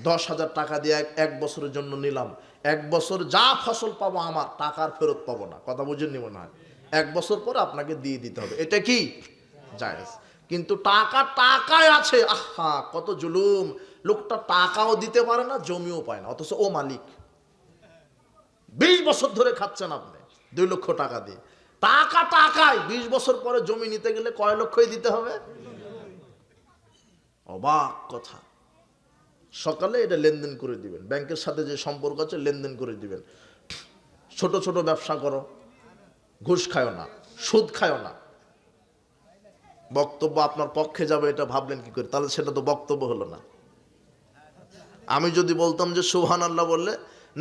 10,000 টাকা দিয়ে 1 বছরের জন্য নিলাম, 1 বছর যা ফসল পাবো আমার টাকার ফেরত পাবো না, কথা বুঝেননি মনে হয়? 1 বছর পরে আপনাকে দিয়ে দিতে হবে, এটা কি জায়েজ। কিন্তু টাকা টাকায় আছে, আহা কত জুলুম, লোকটা টাকাও দিতে পারে না, জমিও পায় না, অথচ ও মালিক। 20 বছর ধরে খাচ্ছেন আপনি 2 লক্ষ টাকা দিয়ে, টাকা টাকায়। 20 বছর পরে জমি নিতে গেলে কয় লক্ষই দিতে হবে? অবাক কথা। সকালে এটা লেনদেন করে দিবেন, ব্যাংকের সাথে যে সম্পর্ক আছে লেনদেন করে দিবেন। ছোট ছোট ব্যবসা করো, ঘুষ খায়ও না, সুদ খায়ও না। বক্তব্য আপনার পক্ষে যাবে এটা ভাবলেন কি করে? তাহলে সেটা তো বক্তব্য হলো না। আমি যদি বলতাম যে সুবহানাল্লাহ বললে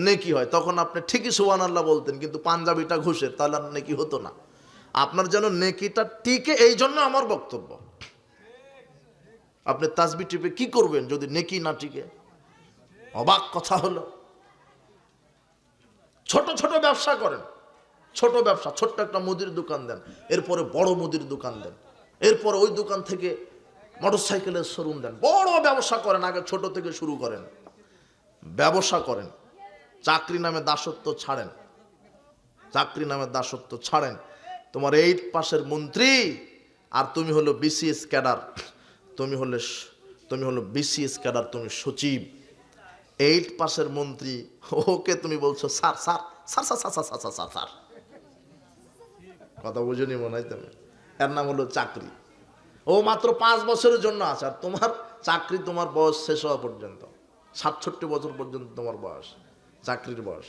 নেকি হয়, তখন আপনি ঠিকই সুবহানাল্লাহ বলতেন, কিন্তু পাঞ্জাবিটা ঘুষের, তাহলে আর নেকি হতো না। আপনার যেন নেকিটা টিকে, এই জন্য আমার বক্তব্য। আপনি তাসবি টিপে কি করবেন যদি নেকি না টিকে? অবাক কথা হলো। ছোট ছোট ব্যবসা করেন, ছোট ব্যবসা, ছোট্ট একটা মুদির দোকান দেন, এরপরে বড় মুদির দোকান দেন, এরপরে ওই দোকান থেকে মোটরসাইকেলের শোরুম দেন, বড় ব্যবসা করেন। আগে ছোট থেকে শুরু করেন, ব্যবসা করেন। চাকরি নামে দাসত্ব ছাড়েন, চাকরি নামে দাসত্ব ছাড়েন। তোমার 8 পাশের মন্ত্রী আর তুমি হলো বিসিএস ক্যাডার, তুমি হলো বিসিএস ক্যাডার, তুমি সচিব। 8 পাশের মন্ত্রী, ওকে তুমি বলছো sir sir sir sir sir sir sir sir sir, কথা বুঝুনি মনে হয় তুমি? এর নাম হলো চাকরি। ও মাত্র 5 বছরের জন্য আছে, আর তোমার চাকরি তোমার বয়স শেষ হওয়া পর্যন্ত, 67 বছর পর্যন্ত তোমার বয়স, চাকরির বয়স।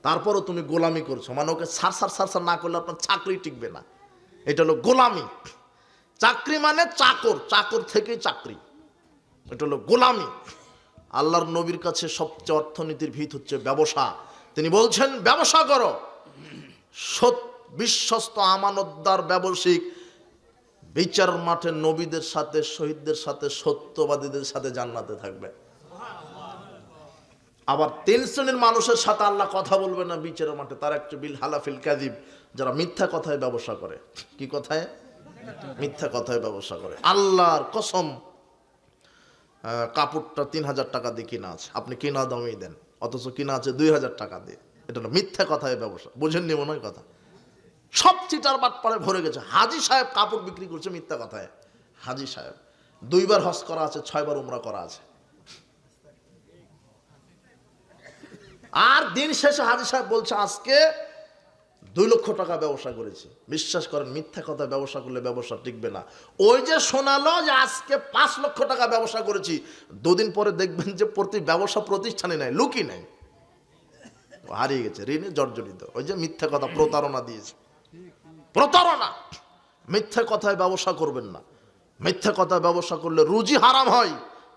তারপরও তুমি গোলামি করছো, মানে ওকে সার সার সার সার না করলে আপনার চাকরি টিকবে না। এটা হলো গোলামি। চাকরি মানে চাকর, চাকর থেকেই চাকরি, এটা হলো গোলামি। আল্লাহর নবীর কাছে সবচেয়ে অর্থনীতির ভিত হচ্ছে ব্যবসা। তিনি বলছেন ব্যবসা করো, বিশ্বস্ত আমানতদার ব্যবসায়িক, বিচার মাঠে নবীদের সাথে, শহীদদের সাথে, সত্যবাদীদের সাথে জান্নাতে থাকবে। আবার 3 শ্রেণীর মানুষের সাথে আল্লাহ কথা বলবে না বিচারের মাঠে, তার একটা বিল হালাফিল কাযিব, যারা মিথ্যা কথায় ব্যবসা করে। কি কথায়? মিথ্যা কথায় ব্যবসা করে। আল্লাহর কসম, কাপড়টা 3000 টাকা দিয়ে কিনা আছে, আপনি কিনা দামেই দেন, অথচ কিনা আছে 2000 টাকা দিয়ে। এটা হলো মিথ্যা কথায় ব্যবসা। বোঝেননি মনে হয় কথা? সব চিটার বাটপাড়ে ভরে গেছে। হাজী সাহেব কাপড় বিক্রি করছে মিথ্যা কথায়। হাজী সাহেব 2 বার হজ করা আছে, 6 বার উমরা করা আছে। আর দিন শেষে হাজী সাহেব বলছে আজকে 2 লক্ষ টাকা ব্যবসা করেছি। বিশ্বাস করেন, মিথ্যা কথা ব্যবসা করলে ব্যবসা টিকবে না। ওই যে শোনালো যে আজকে 5 লক্ষ টাকা ব্যবসা করেছি, 2 দিন পরে দেখবেন যে প্রতি ব্যবসা প্রতিষ্ঠানে নাই, লুকই নাই, হারিয়ে গেছে, ঋণে জর্জরিত। ওই যে মিথ্যা কথা, প্রতারণা দিয়েছে, প্রতারণা। মিথ্যা কথায় ব্যবসা করবেন না। মিথ্যা কথায় ব্যবসা করলে রুজি হারাম হয়,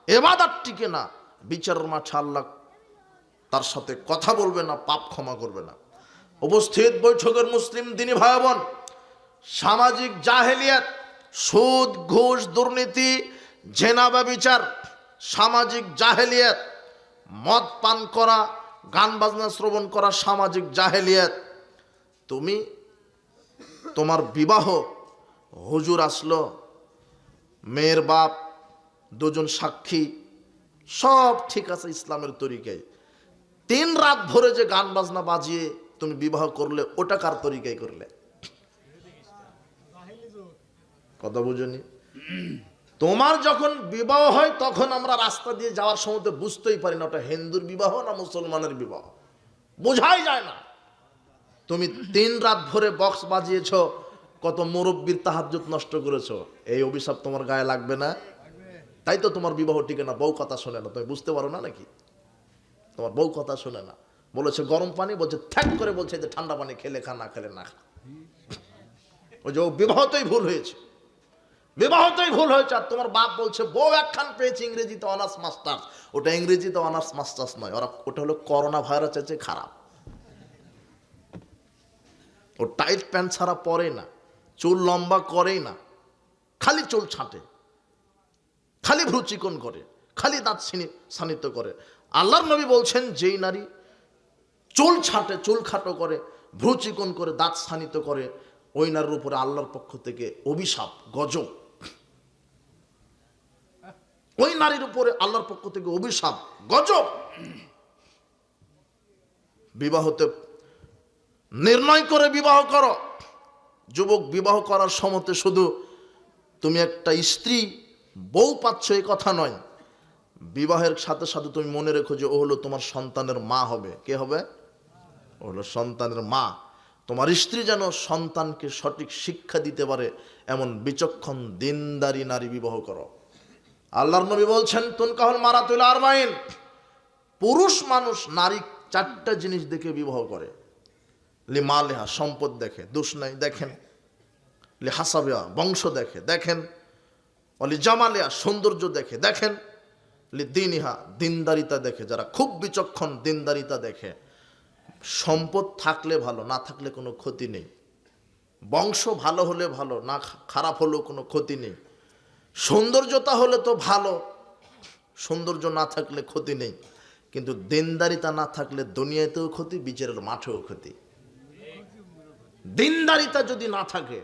ইবাদত টিকে না, বিচারের মাঠে আল্লাহ তার সাথে কথা বলবে না, পাপ ক্ষমা করবে না। উপস্থিত বৈঠকের মুসলিম দিনী ভাই বোন, সামাজিক জাহেলিয়াত, সুদ ঘুষ দুর্নীতি জেনা ব্যভিচার, সামাজিক জাহেলিয়াত, মদ পান করা, গান বাজনা শ্রবণ করা সামাজিক জাহেলিয়াত। তুমি তোমার বিবাহ, হুজুর আসলো, মেয়ের বাপ, 2 জন সাক্ষী, সব ঠিক আছে ইসলামের তরিকায়। 3 রাত ভরে যে গান বাজনা বাজিয়ে তুমি বিবাহ করলে, ওটা কার তরিকায় করলে? কথা বুঝুনি? তোমার যখন বিবাহ হয় তখন আমরা রাস্তা দিয়ে যাওয়ার সময় বুঝতেই পারি না ওটা হিন্দুর বিবাহ না মুসলমানের বিবাহ, বোঝাই যায় না। তুমি 3 রাত ভরে বক্স বাজিয়েছ, কত মুরব্বির তাহাজ্জুদ নষ্ট করেছো, এই অভিশাপ তোমার গায়ে লাগবে না? তাই তো তোমার বিবাহ টিকে না, বউ কথা শোনে না। তুমি বুঝতে পারো না নাকি? তোমার বউ কথা শোনে না, বলেছে গরম পানি, বলছে থ্যাক করে বলছে যে ঠান্ডা পানি খেলে খা, না খেলে না খা। ওই যে বিবাহতেই ভুল হয়েছে, বিবাহতেই ভুল হয়েছে। আর তোমার বাপ বলছে বউ একখান পেয়েছে ইংরেজিতে অনার্স মাস্টার্স, ওটা ইংরেজিতে অনার্স মাস্টার্স নয়, ওটা হলো করোনা ভাইরাসের চেয়ে খারাপ। ও টাইট প্যান্ট ছাড়া পরে না, চুল লম্বা করেই না, খালি চুল ছাঁটে, খালি ভ্রু চিকন করে, খালি দাঁত সানিত করে। আল্লাহর নবী বলছেন যেই নারী চুল ছাঁটে, চুল খাটো করে, ভ্রু চিকন করে, দাঁত সানিত করে, ওই নারীর উপরে আল্লাহর পক্ষ থেকে অভিশাপ, গজব। ওই নারীর উপরে আল্লাহর পক্ষ থেকে অভিশাপ, গজব। বিবাহতে নির্ণয় করে বিবাহ করো। যুবক, বিবাহ করার সময়তে শুধু তুমি একটা স্ত্রী বউ পাচ্ছ এই কথা নয়, বিবাহের সাথে সাথে তুমি মনে রেখো যে ও হলো তোমার সন্তানের মা হবে। কে হবে? ও হলো সন্তানের মা। তোমার স্ত্রী যেন সন্তানকে সঠিক শিক্ষা দিতে পারে এমন বিচক্ষণ দিনদারি নারী বিবাহ করো। আল্লাহর নবী বলছেন তুনকাহুল মারাতুল আরবাইন, পুরুষ মানুষ নারী 4টা জিনিস দেখে বিবাহ করে। লি মালেহা, সম্পদ দেখে, দোষ নাই, দেখেন। লি হাসাবিয়া, বংশ দেখে, দেখেন। অলি জামালিয়া, সৌন্দর্য দেখে, দেখেন। লি দিনিহা, দিনদারিতা দেখে, যারা খুব বিচক্ষণ দিনদারিতা দেখে। সম্পদ থাকলে ভালো, না থাকলে কোনো ক্ষতি নেই। বংশ ভালো হলে ভালো, না খারাপ হলেও কোনো ক্ষতি নেই। সৌন্দর্যতা হলে তো ভালো, সৌন্দর্য না থাকলে ক্ষতি নেই। কিন্তু দিনদারিতা না থাকলে দুনিয়াতেও ক্ষতি, বিচারের মাঠেও ক্ষতি। দিনদারিতা যদি না থাকে,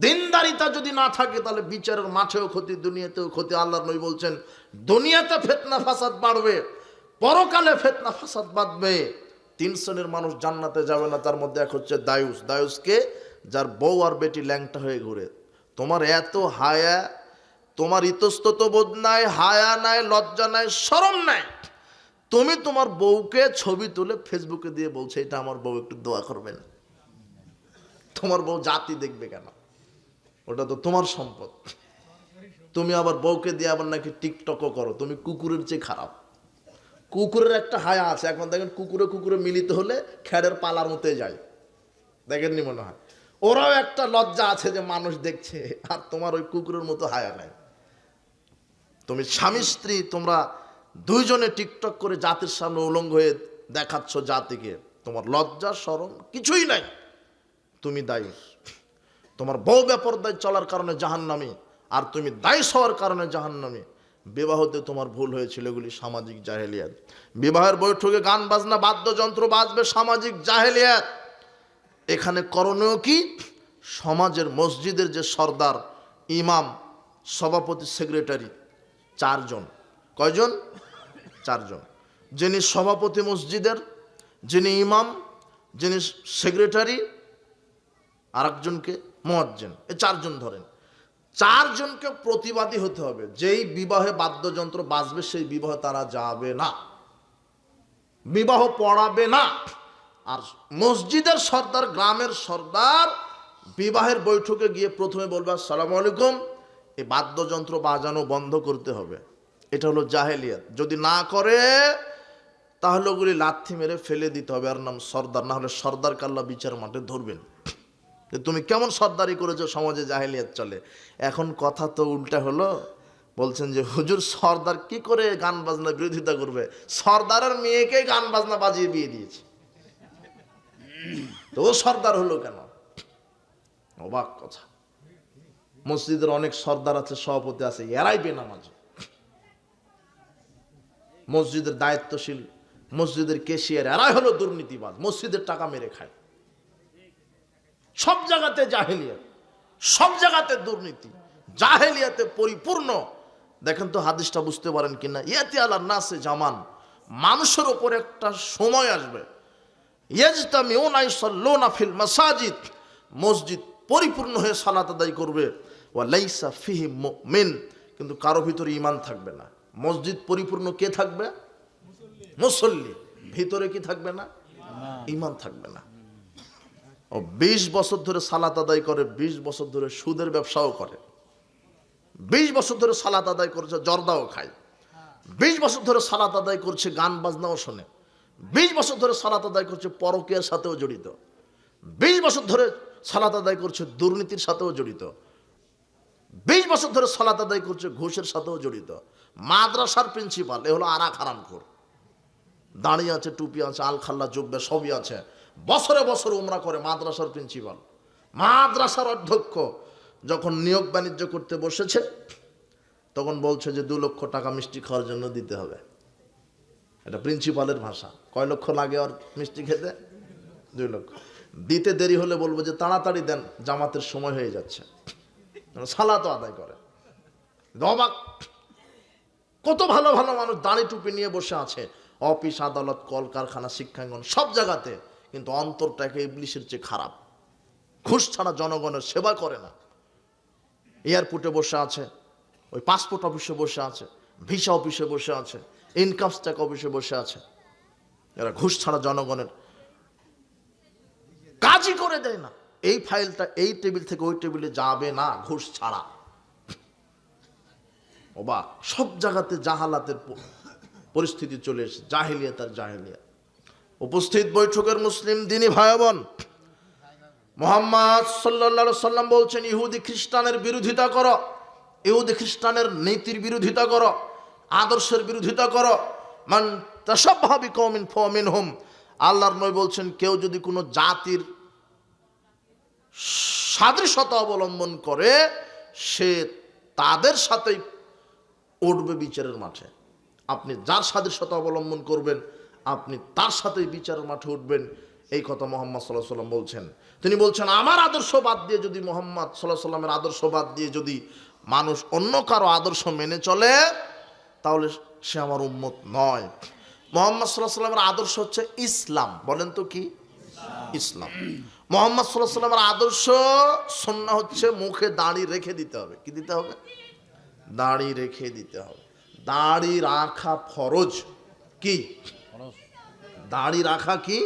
দিনদারিতা যদি না থাকে তাহলে বিচারের মাঠেও ক্ষতি, দুনিয়াতেও ক্ষতি। আল্লাহর নবী বলছেন দুনিয়াতে ফিতনা ফাসাদ বাড়বে, পরকালে ফিতনা ফাসাদ বাড়বে। 3 শ্রেণীর মানুষ জান্নাতে যাবে না, তার মধ্যে এক হচ্ছে দায়ুস। দায়ুসকে, যার বউ আর বেটি ল্যাংটা হয়ে ঘুরে। তোমার এত হায়া, তোমার ইতস্তত বোধ নাই, হায়া নাই, লজ্জা নাই, শরম নাই, তুমি তোমার বউকে ছবি তুলে ফেসবুকে দিয়ে বলছে এটা আমার বউ, একটু দোয়া করবেন। তোমার বউ জাতি দেখবে কেন? ওটা তো তোমার সম্পদ। তুমি আবার বউকে দিয়ে আবার নাকি টিকটকও করো। তুমি কুকুরের চেয়ে খারাপ। কুকুরের একটা হায়া আছে, এখন দেখেন কুকুরে কুকুরে মিলিত হলে খেড়ের পালার মতে যায়, দেখেননি মনে হয়? ওরাও একটা লজ্জা আছে যে মানুষ দেখছে, আর তোমার ওই কুকুরের মতো হায়া নাই। তুমি স্বামী স্ত্রী, তোমরা 2 জনে টিকটক করে জাতির সামনে উলঙ্গ হয়ে দেখাচ্ছ জাতিকে, তোমার লজ্জা শরম কিছুই নাই। তুমি দায়ী। তোমার বউ বেপরদায় চলার কারণে জাহান্নামী, আর তুমি দায়ী হওয়ার কারণে জাহান্নামী। বিবাহতে তোমার ভুল হয়েছিল, এগুলি সামাজিক জাহেলিয়াত। বিবাহের বৈঠকে গান বাজনা বাদ্যযন্ত্র বাজবে, সামাজিক জাহেলিয়াত। এখানে করণীয় কি? সমাজের মসজিদের যে সর্দার, ইমাম, সভাপতি, সেক্রেটারি, 4 জন। কয়জন? 4 জন। যিনি সভাপতি মসজিদের, যিনি ইমাম, যিনি সেক্রেটারি, আর একজনকে মুয়াজ্জিন, এই 4 জন ধরেন। 4 জনকে প্রতিবাদী হতে হবে। যেই বিবাহে বাদ্যযন্ত্র বাজবে সেই বিবাহে তারা যাবে না, বিবাহ পড়াবে না। আর মসজিদের সর্দার, গ্রামের সর্দার বিবাহের বৈঠকে গিয়ে প্রথমে বলবে আসসালামু আলাইকুম, এই বাদ্যযন্ত্র বাজানো বন্ধ করতে হবে। এটা হলো জাহেলিয়াত। যদি না করে তাহলে ওগুলি লাথি মেরে ফেলে দিতে হবে, আর নাম সর্দার। না হলে সর্দার কাল্লা বিচার মাঠে ধরবেন যে তুমি কেমন সর্দারি করেছো, সমাজে জাহেলিয়াত চলে। এখন কথা তো উল্টা হলো, বলছেন যে হুজুর সর্দার কি করে গান বাজনা বিরোধিতা করবে? সর্দারের মেয়েকে গান বাজনা বাজিয়ে বিয়ে দিয়েছে, তো ও সর্দার হলো কেন? অবাক কথা। মসজিদের অনেক সর্দার আছে, সভাপতি আছে, এরাই বেনামাজি। মসজিদের দায়িত্বশীল, মসজিদের ক্যাশিয়ার, এরাই হলো দুর্নীতিবাজ, মসজিদের টাকা মেরে খায়। সব জায়গাতে জাহেলিয়াত, সব জায়গাতে দুর্নীতি, জাহেলিয়াতে পরিপূর্ণ। দেখেন তো হাদিসটা বুঝতে পারেন কিনা? ইয়াতি আলা নাসে জামান, মানুষের উপর একটা সময় আসবে, ইয়াজতামিউনা ইউসাল্লুনা ফিল মাসাজিদ, মসজিদ পরিপূর্ণ হয়ে সালাত আদায় করবে, ওয়া লাইসা ফিহি মুমিন, কিন্তু কারো ভিতরে ঈমান থাকবে না। মসজিদ পরিপূর্ণ কে থাকবে? মুসল্লি। ভিতরে কি থাকবে না? ঈমান থাকবে না। ও 20 বছর ধরে সালাত আদায় করে, 20 বছর ধরে সুদের ব্যবসাও করে, 20 বছর ধরে সালাত আদায় করছে, জর্দাও খায়, 20 বছর ধরে সালাত আদায় করছে, গান বাজনাও শোনে, 20 বছর ধরে সালাত আদায় করছে, পরকীয়ার সাথেও জড়িত, 20 বছর ধরে সালাত আদায় করছে, দুর্নীতির সাথেও জড়িত, 20 বছর ধরে সালাত আদায় করছে, ঘুষের সাথেও জড়িত। মাদ্রাসার প্রিন্সিপাল, এ হলো আরাক হারামখোর, দাঁড়িয়ে আছে, টুপি আছে, আলখাল্লা জুব্বা সবই আছে, বছরে বছর উমরা করে। মাদ্রাসার প্রিন্সিপাল, মাদ্রাসার অধ্যক্ষ যখন নিয়োগ বাণিজ্য করতে বসেছে, তখন বলছে যে 2 লক্ষ টাকা মিষ্টি খাওয়ার জন্য দিতে হবে। এটা প্রিন্সিপালের ভাষা। কয় লক্ষ লাগে আর মিষ্টি খেতে? 2 লক্ষ। দিতে দেরি হলে বলবো যে তাড়াতাড়ি দেন, জামাতের সময় হয়ে যাচ্ছে। সালাতও আদায় করে। অবাক, কত ভালো ভালো মানুষ দাড়ি টুপি নিয়ে বসে আছে, অফিস আদালত কলকারখানা শিক্ষাঙ্গন সব জায়গাতে, কিন্তু অন্তরটাকে ইবলিশের চেয়ে খারাপ। ঘুষ ছাড়া জনগণের সেবা করে না। এয়ারপোর্টে বসে আছে, ওই পাসপোর্ট অফিসে বসে আছে, ভিসা অফিসে বসে আছে, ইনকাম ট্যাক্স অফিসে বসে আছে। এরা ঘুষ ছাড়া জনগণের কাজই করে দেয় না। এই ফাইলটা এই টেবিল থেকে ওই টেবিলে যাবে না ঘুষ ছাড়া। ওবা, সব জায়গাতে জাহালাতের পরিস্থিতি চলে এসে, জাহেলিয়াত আর জাহেলিয়াত। উপস্থিত বৈঠকের মুসলিম দিনী ভাই বোন, মুহাম্মদ সাল্লাল্লাহু আলাইহি সাল্লাম বলছেন, ইহুদি খ্রিস্টানের বিরোধিতা করো, ইহুদি খ্রিস্টানের নীতির বিরোধিতা করো, আদর্শের বিরোধিতা করো। মান তাশাব্বাহা বিকওমিন ফাহুয়া মিনহুম। আল্লাহর নবী বলছেন, কেউ যদি কোনো জাতির সাদৃশ্যতা অবলম্বন করে, সে তাদের সাথেই উঠবে বিচারের মাঠে। আপনি যার সাদৃশ্যতা অবলম্বন করবেন, আপনি তার সাথেই বিচারের মাঠে উঠবেন। এই কথা মুহাম্মদ সাল্লাল্লাহু আলাইহি সাল্লাম বলছেন। তিনি বলছেন, আমার আদর্শ বাদ দিয়ে যদি, মুহাম্মদ সাল্লাল্লাহু আলাইহি সাল্লামের আদর্শ বাদ দিয়ে যদি মানুষ অন্য কারো আদর্শ মেনে চলে, তাহলে সে আমার উম্মত নয়। মুহাম্মদ সাল্লাল্লাহু আলাইহি সাল্লামের আদর্শ হচ্ছে ইসলাম। বলেন তো কি? ইসলাম। মুহাম্মদ সাল্লাল্লাহু আলাইহি সাল্লামের আদর্শ সুন্নাহ হচ্ছে মুখে দাড়ি রেখে দিতে হবে। কি দিতে হবে? দাড়ি রেখে দিতে হবে। দাড়ি রাখা ফরজ। কি? দাড়ি রাখা কি?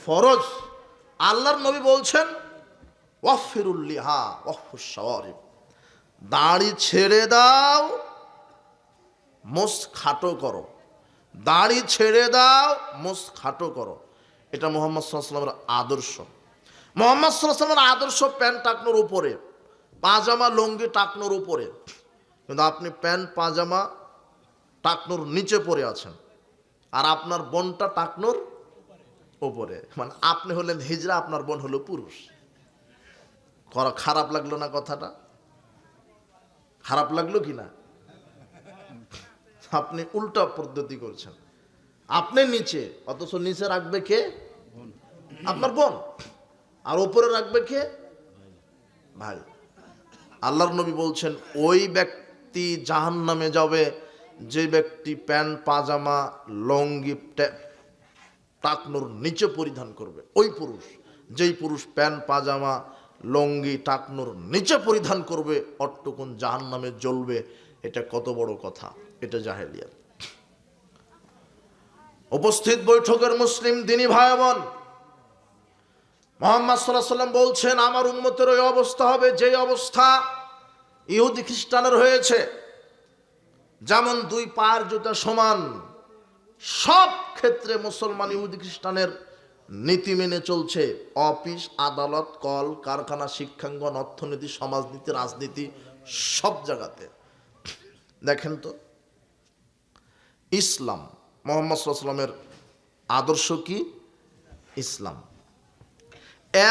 ফরজ। আল্লাহর নবী বলছেন, ওয়াফিরুল লিহা ওয়াফুস শাওয়ারিব, দাড়ি ছেড়ে দাও, মুছ খাটো করো। দাড়ি ছেড়ে দাও, মুছ খাটো করো। এটা মুহাম্মদ সাল্লাল্লাহু আলাইহি ওয়াসাল্লামের আদর্শ। মুহাম্মদ সাল্লাল্লাহু আলাইহি ওয়াসাল্লামের আদর্শ প্যান্ট টাকনোর উপরে, পাজামা লুঙ্গি টাকনোর উপরে, কিন্তু আপনি প্যান্ট পাজামা টাকনোর নিচে পরে আছেন, আর আপনার বোনটা টাকনোর উপরে। মানে আপনি হলেন হিজড়া, আপনার বোন হলো পুরুষ। খারাপ লাগলো না কথাটা? খারাপ লাগলো কি না? আপনি উল্টা পদ্ধতি করছেন। আপনি নিচে, অথচ নিচে রাখবে কে? আপনার বোন। আর উপরে রাখবে কে? ভাই। আল্লাহর নবী বলছেন, ওই ব্যক্তি জাহান্নামে যাবে যে ব্যক্তি প্যান্ট পাজামা লঙ্গি টাকনোর নিচে পরিধান করবে। ওই পুরুষ, যেই পুরুষ প্যান্ট পাজামা লঙ্গি টাকনোর নিচে পরিধান করবে, অট্টকুন জাহান্নামে জ্বলবে। এটা কত বড় কথা! এটা জাহেলিয়াত। উপস্থিত বৈঠকের মুসলিম দিনী ভাই বোন, মুহাম্মদ সাল্লাল্লাহু আলাইহি ওয়াসাল্লাম বলছেন, আমার উম্মতের ওই অবস্থা হবে যে অবস্থা ইহুদি খ্রিস্টানের হয়েছে। যেমন 2 পায়ের জুতা সমান, সব ক্ষেত্রে মুসলমান ইহুদি খ্রিস্টানের নীতি মেনে চলছে। অফিস আদালত কল কারখানা শিক্ষাঙ্গন অর্থনীতি সমাজনীতি রাজনীতি সব জায়গাতে। দেখেন তো, ইসলাম, মুহাম্মদ সাল্লাল্লাহু আলাইহি ওয়াসাল্লামের আদর্শ কি? ইসলাম।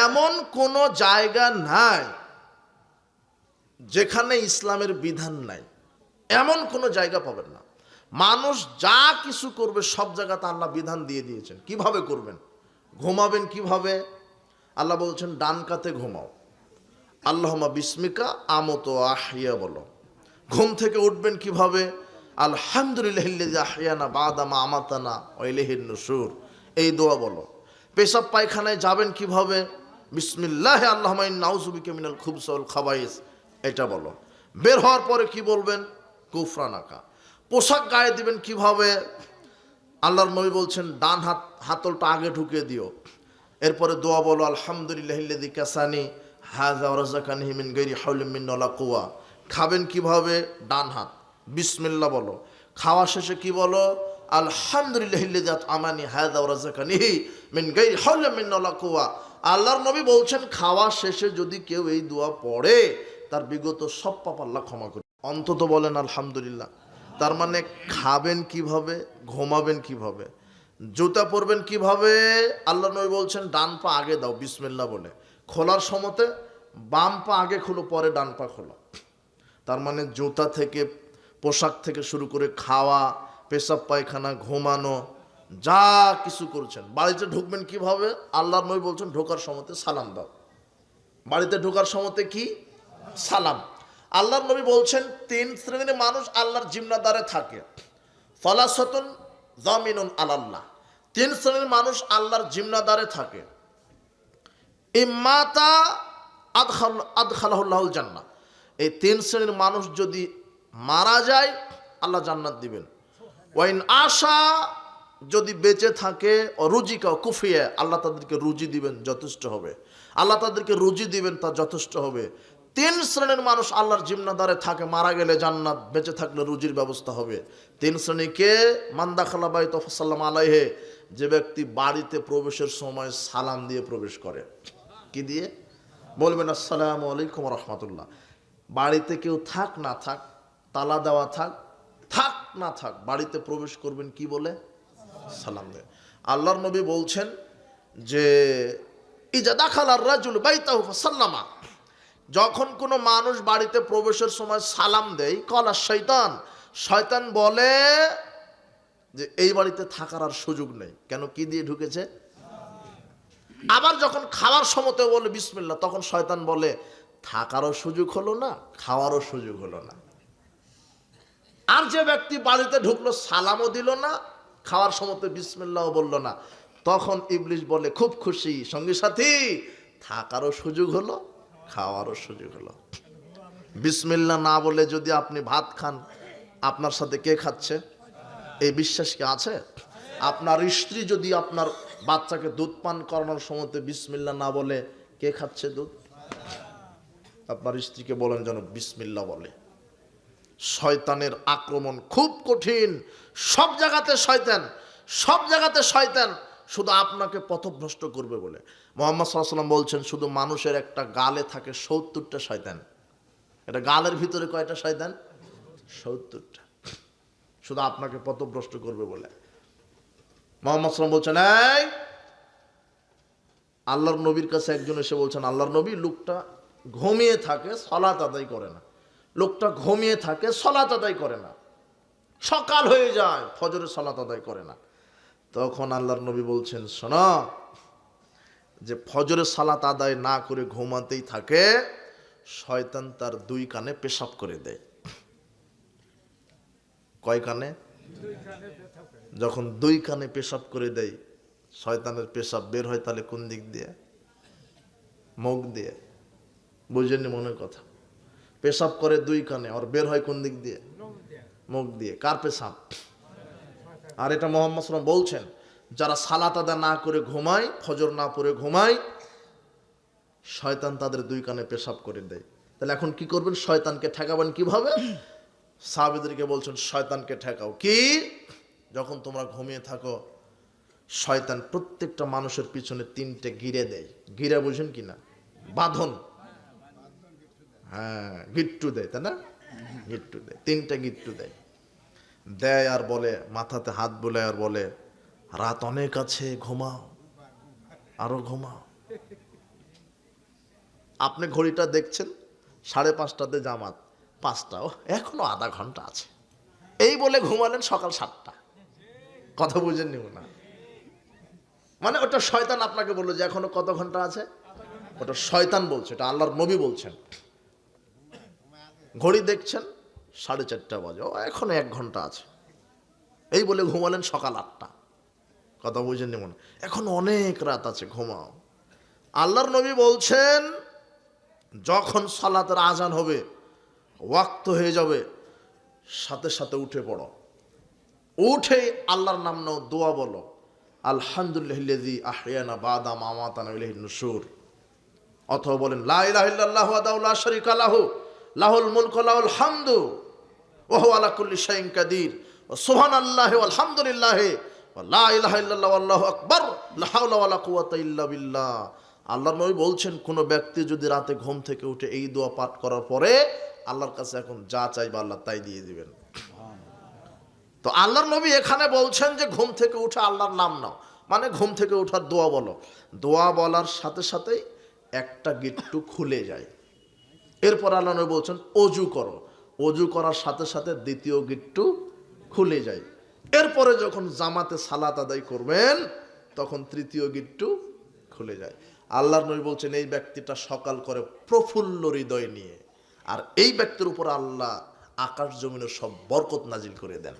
এমন কোন জায়গা নাই যেখানে ইসলামের বিধান নাই, এমন কোন জায়গা পাবেন না। মানুষ যা কিছু করবে সব জায়গাতে আল্লাহ বিধান দিয়ে দিয়েছেন। কিভাবে করবেন? ঘুমাবেন কিভাবে? আল্লাহ বলছেন, ডান কাতে ঘুমাও, আল্লাহুম্মা বিসমিকা আমুতু ওয়া আহইয়া বলো। ঘুম থেকে উঠবেন কিভাবে? আলহামদুলিল্লাহিল্লাযী আহইয়ানা বা'দা মা আমাতানা ওয়া ইলাইহিন নুশুর, এই দোয়া বলো। পেশাব পায়খানায় যাবেন কিভাবে? বিসমিল্লাহি আল্লাহুম্মা ইন্না নাউযু বিকা মিনাল খুবসি ওয়াল খাবাইস, এটা বলো। বের হওয়ার পরে কি বলবেন? কুফরানাকা। পোশাক গায়ে দিবেন কিভাবে? আল্লাহর নবী বলছেন ডান হাতলটা আগে ঢুকিয়ে দিও। এরপরে দোয়া বলো, আলহামদুলিল্লাহিল্লাযী কাসানি হাযা ওয়া রাযাকানি মিন গায়রি হাওলিন মিন্নি ওয়ালা কুওয়া। খাবেন কিভাবে? ডান হাত, বিসমিল্লাহ বলো। খাওয়া শেষে কি বলো? আলহামদুলিল্লাহিল্লাযী আত'আমানি হাযা ওয়া রাযাকানি মিন গায়রি হাওলিন মিন্নি ওয়ালা কুওয়া। আল্লাহর নবী বলছেন খাওয়া শেষে যদি কেউ এই দোয়া পড়ে তার বিগত সব পাপ আল্লাহ ক্ষমা করে। অন্তত বলেন আলহামদুলিল্লাহ। তার মানে খাবেন কিভাবে, ঘুমাবেন কিভাবে, জুতা পরবেন কিভাবে? আল্লাহ নবী বলছেন ডান পা আগে দাও বিসমিল্লাহ বলে। খোলার সময়তে বাম পা আগে খোলো, পরে ডান পা খোলো। তার মানে জুতা থেকে, পোশাক থেকে শুরু করে খাওয়া, পেশাব পায়খানা, ঘুমানো, যা কিছু করছেন। বাড়িতে ঢুকবেন কিভাবে? আল্লাহ নবী বলছেন ঢোকার সময়তে সালাম দাও। বাড়িতে ঢোকার সময়তে কি? সালাম। আল্লাহর নবী বলছেন তিন শ্রেণীর মানুষ আল্লাহর জিম্মাদারে থাকে। সালাসাতুন যামিনুন আলাল্লাহ। তিন শ্রেণীর মানুষ আল্লাহর জিম্মাদারে থাকে। ইম্মাতা আদখালাহুল্লাহুল জান্নাহ। এই তিন শ্রেণীর মানুষ যদি মারা যায় আল্লাহ জান্নাত দিবেন। ওয়াইন আশা, যদি বেঁচে থাকে, রুজিকা কুফিয়া, আল্লাহ তাদেরকে রুজি দিবেন, যথেষ্ট হবে। আল্লাহ তাদেরকে রুজি দিবেন, তা যথেষ্ট হবে। তিন শ্রেণীর মানুষ আল্লাহর জিম্মাদারে থাকে, মারা গেলে জান্নাত, বেঁচে থাকলে রুজির ব্যবস্থা হবে। তিন শ্রেণীকে মান দাখালা বাইতা ফাসাল্লামা আলাইহি, যে ব্যক্তি বাড়িতে প্রবেশের সময় সালাম দিয়ে প্রবেশ করে। কি দিয়ে? বলবেন আসসালামু আলাইকুম ওয়া রাহমাতুল্লাহ। বাড়িতে কেউ থাক না থাক, তালা দেওয়া থাক না থাক, বাড়িতে প্রবেশ করবেন কি বলে? সালাম দেয়। আল্লাহর নবী বলছেন যে ইজা দাখালার রাজুল বাইতাহু ফাসাল্লামা, যখন কোনো মানুষ বাড়িতে প্রবেশের সময় সালাম দেয়, কলা শয়তান, শয়তান বলে যে এই বাড়িতে থাকার আর সুযোগ নেই। কেন? কি দিয়ে ঢুকেছে? আবার যখন খাওয়ার সময়তে বলে বিসমিল্লাহ, তখন শয়তান বলে থাকারও সুযোগ হলো না, খাওয়ারও সুযোগ হলো না। আর যে ব্যক্তি বাড়িতে ঢুকলো, সালামও দিল না, খাওয়ার সময়তে বিসমিল্লাহ বলল না, তখন ইবলিশ বলে খুব খুশি, সঙ্গী সাথী থাকারও সুযোগ হলো, খাওয়ারও সুযোগ হলো। বিসমিল্লাহ না বলে যদি আপনি ভাত খান, আপনার সাথে কে খাচ্ছে? এই বিশ্বাস কি আছে? আপনার স্ত্রী যদি আপনার বাচ্চাকে দুধ পান করানোর সময়তে বিসমিল্লাহ না বলে, কে খাচ্ছে দুধ? আপনার স্ত্রীকে বলেন যেন বিসমিল্লাহ বলে। শয়তানের আক্রমণ খুব কঠিন। সব জায়গাতে শয়তান, সব জায়গাতে শয়তান, শুধু আপনাকে পথভ্রষ্ট করবে বলে। মুহাম্মদ সাল্লাল্লাহু আলাইহি ওয়াসাল্লাম বলছেন শুধু মানুষের একটা গালে থাকে ৭০টা শয়তান। এটা গালের ভিতরে কয়টা শয়তান? ৭০টা। শুধু আপনাকে পথভ্রষ্ট করবে বলে। মুহাম্মদ সাল্লাল্লাহু আলাইহি ওয়াসাল্লাম বলছেন, এই আল্লাহর নবীর কাছে একজন এসে বলছেন, আল্লাহর নবী, লোকটা ঘুমিয়ে থাকে, সালাত আদায় করে না। লোকটা ঘুমিয়ে থাকে, সালাত আদায় করে না। সকাল হয়ে যায়, ফজরের সালাত আদায় করে না। তখন আল্লাহর নবী বলছেন, শোনো, যে ফজরের সালাত আদায় না করে ঘুমাতেই থাকে, শয়তান তার দুই কানে পেশাব করে দেয়। কয় কানে? যখন দুই কানে পেশাব করে দেয়, শয়তানের পেশাব বের হয় তাহলে কোন দিক দিয়ে? মুখ দিয়ে। বুঝেননি মনের কথা? পেশাব করে দুই কানে, আর বের হয় কোন দিক দিয়ে? মুখ দিয়ে। কার পেশাব? আর এটা মুহাম্মদ সাল্লাল্লাহু আলাইহি ওয়াসাল্লাম বলছেন, যারা সালাত আদায় না করে ঘুমায়, ফজর না পড়ে ঘুমায়, শয়তান তাদের দুই কানে পেশাব করে দেয়। তাহলে এখন কি করবেন? শয়তানকে ঠেকাবেন কিভাবে? সাহাবীদেরকে বলছেন শয়তানকে ঠেকাও। কি? যখন তোমরা ঘুমিয়ে থাকো, শয়তান প্রত্যেকটা মানুষের পিছনে 3টে গিরে দেয়। গিরা বুঝেন কিনা? বাঁধন। হ্যাঁ, গিট্টু দেয়, তাই না? গিট্টু দেয়, 3টে গিট্টু দেয়। দেয় আর বলে, মাথাতে হাত বুলায় আর বলে, রাত অনেক আছে, ঘুমাও, আরো ঘুমাও। আপনি ঘড়িটা দেখছেন 5:30টাতে জামাত, 5টাও, এখনো আধা ঘন্টা আছে, এই বলে ঘুমালেন সকাল 7টা। কথা বুঝেননি না? মানে ওটা শয়তান আপনাকে বললো যে এখনো কত ঘন্টা আছে। ওটা শয়তান বলছে, এটা আল্লাহর নবী বলছেন। ঘড়ি দেখছেন 4:30 বাজে, এখনো 1 ঘন্টা আছে, এই বলে ঘুমালেন সকাল 8টা। কথা বুঝেননি মনে? এখন অনেক রাত আছে, ঘুমাও। আল্লাহর নবী বলছেন যখন সালাতের আজান হবে, ওয়াক্ত হয়ে যাবে, সাথে সাথে উঠে পড়ো, উঠে আল্লাহর নাম নাও, দোয়া বলো, আলহামদুলিল্লাহিল্লাযী আহইয়ানা বাদা মা আমাতানা ইলাইহিন নুশুর। অথবা বলেন লা ইলাহা ইল্লাল্লাহু ওয়াহদাহু লা শারীকা লাহু লাহুল মুলকু ওয়া লাহুল হামদু ওয়া হুয়া আলা কুল্লি শাইইন কাদির ওয়া সুবহানাল্লাহি ওয়াল হামদুলিল্লাহি ওয়া লা ইলাহা ইল্লাল্লাহু আল্লাহু আকবার লা হাওলা ওয়া লা কুওয়াতা ইল্লা বিল্লাহ। আল্লাহর নবী বলছেন কোন ব্যক্তি যদি রাতে ঘুম থেকে উঠে এই দোয়া পাঠ করার পরে আল্লাহর কাছে এখন যা চাইবে আল্লাহ তাই দিয়ে দিবেন। তো আল্লাহর নবী এখানে বলছেন যে ঘুম থেকে উঠে আল্লাহর নাম নাও, মানে ঘুম থেকে ওঠার দোয়া বলো, দোয়া বলার সাথে সাথেই একটা গিট্টু খুলে যায়। এরপর আল্লাহ নবী বলছেন অজু করো, অজু করার সাথে সাথে দ্বিতীয় গিট্টু খুলে যায়। এরপরে যখন জামাতে সালাত আদায় করবেন তখন তৃতীয় গিট্টু খুলে যায়। আল্লাহর নবী বলছেন এই ব্যক্তিটা সকাল করে প্রফুল্ল হৃদয় নিয়ে, আর এই ব্যক্তির উপর আল্লাহ আকাশ জমিনের সব বরকত নাজিল করে দেন।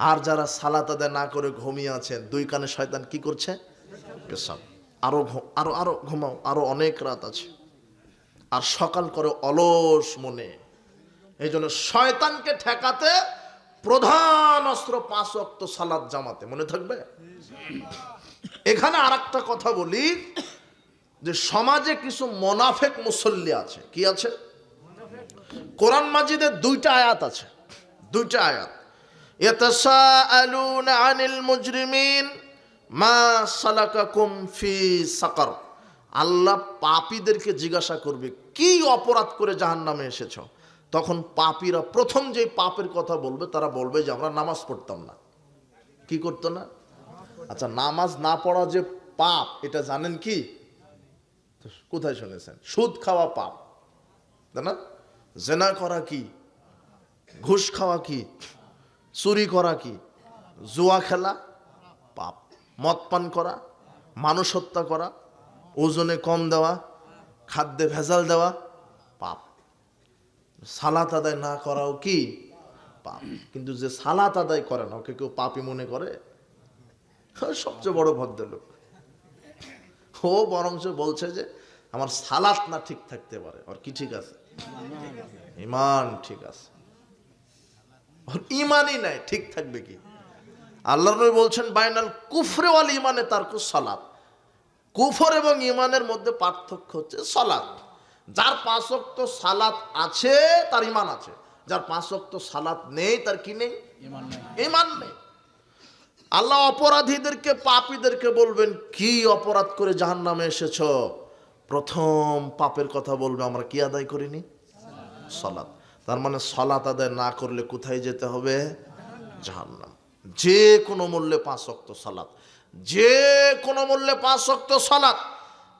আর যারা সালাত আদায় না করে ঘুমিয়ে আছেন, দুই কানে শয়তান কি করছে? পেশাব। আরো আরো আরো ঘুমাও, আরো অনেক রাত আছে। আর সকাল করে অলস মনে। এই জন্য শয়তানকে ঠেকাতে প্রধান অস্ত্র 5 ওয়াক্ত সালাত জামাতে, মনে থাকবে। এখানে আর একটা কথা বলি যে সমাজে কিছু মোনাফেক মুসল্লি আছে। কি আছে? কোরআন মাজিদে 2টা আয়াত আছে, 2টা আয়াত। ইয়াতাসাআলুনা আনিল মুজরিমিন মা সালাকাকুম ফি সাকার। আল্লাহ পাপীদেরকে জিজ্ঞাসা করবে কি অপরাধ করে জাহান্নামে এসেছ। তখন পাপীরা প্রথম যে পাপের কথা বলবে তারা বলবে যে আমরা নামাজ পড়তাম না। কি করতো না? আচ্ছা, নামাজ না পড়া যে পাপ এটা জানেন কি? কোথায় শুনেছেন? সুদ খাওয়া পাপ, তাই না? জেনা করা কি? ঘুষ খাওয়া কি? চুরি করা কি? জুয়া খেলা পাপ। মদ পান করা, মানুষ হত্যা করা, ওজনে কম দেওয়া, খাদ্যে ভেজাল দেওয়া পাপ। সালাত আদায় না করাও কি পাপ। কিন্তু যে সালাত আদায় করে না ওকে কেউ পাপী মনে করে? সবচেয়ে বড় ভদ্রলোক ও বরঞ্চ বলছে যে আমার সালাত না ঠিক থাকতে পারে, আর কি ঠিক আছে? ঈমান ঠিক আছে। ঈমানই নাই, ঠিক থাকবে কি? আল্লাহর নবী বলছেন বাইনাল কুফরে ওয়াল ঈমানে তারকু সালাত। কুফর এবং ঈমানের মধ্যে পার্থক্য হচ্ছে সালাত। যার 5 ওয়াক্ত সালাত আছে তার ঈমান আছে, যার 5 ওয়াক্ত সালাত নেই তার কি নেই? ঈমান নেই। আল্লাহ অপরাধীদেরকে, পাপীদেরকে বলবেন কি অপরাধ করে জাহান্নামে এসেছো? প্রথম পাপের কথা বলবে আমরা কি আদায় করিনি? সালাত। তার মানে সালাত আদায় না করলে কোথায় যেতে হবে? জাহান্নাম। যে কোনো মূল্যে 5 ওয়াক্ত সালাত, যে কোনো মূল্যে 5 ওয়াক্ত সালাত।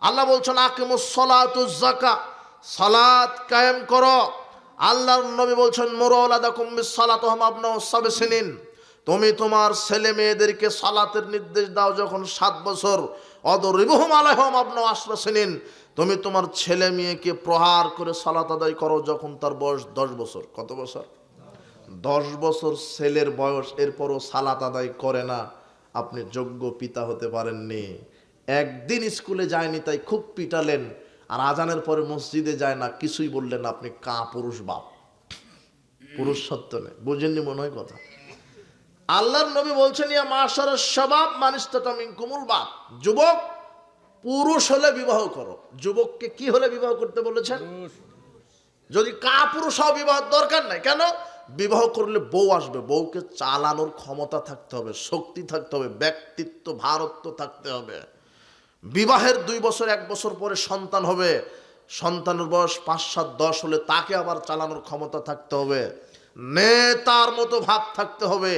আল্লাহ বলছেন আকিমুস সালাতুজ যাকাত, সালাত কায়েম করো। আল্লাহর নবী বলছেন মুরু আওলাদাকুম বিস সালাতি ওয়া হুম আবনাউ সাব'i সিনিন। তুমি তোমার ছেলে মেয়েদেরকে সালাতের নির্দেশ দাও যখন 7 বছর। অদরিবহুম আলাইহা আবনাউ 10 সিনিন। তুমি তোমার ছেলে মেয়েকে প্রহার করে সালাত আদায় করো যখন তার বয়স 10 বছর। কত বছর? 10 বছর ছেলের বয়স, এরপরও সালাত আদায় করে না, আপনি যোগ্য পিতা হতে পারেননি। একদিন স্কুলে যায়নি তাই খুব পিটালেন, আর আজানের পরে মসজিদে যায় না, কিছুই বললেন, আপনি পুরুষ বাপ। পুরুষ সত্য নেই, বুঝেননি মনে হয় কথা। আল্লাহর নবী বলছেন ইয়া মাশারাশ শাবাব মান ইসতাতা মিনকুমুল বাত। যুবক, পুরুষ হলে বিবাহ করো। যুবককে কি হলে বিবাহ করতে বলেছেন? যদি পুরুষ হওয়া বিবাহের দরকার নাই। কেন? বিবাহ করলে বউ আসবে, বউকে চালানোর ক্ষমতা থাকতে হবে, শক্তি থাকতে হবে, ব্যক্তিত্ব ভারত্ব থাকতে হবে। বিবাহের 2 বছর 1 বছর পরে সন্তান হবে, সন্তানের বয়স 5, 7, 10 হলে তাকে আবার চালানোর ক্ষমতা থাকতে হবে, নেতার মতো ভাব থাকতে হবে।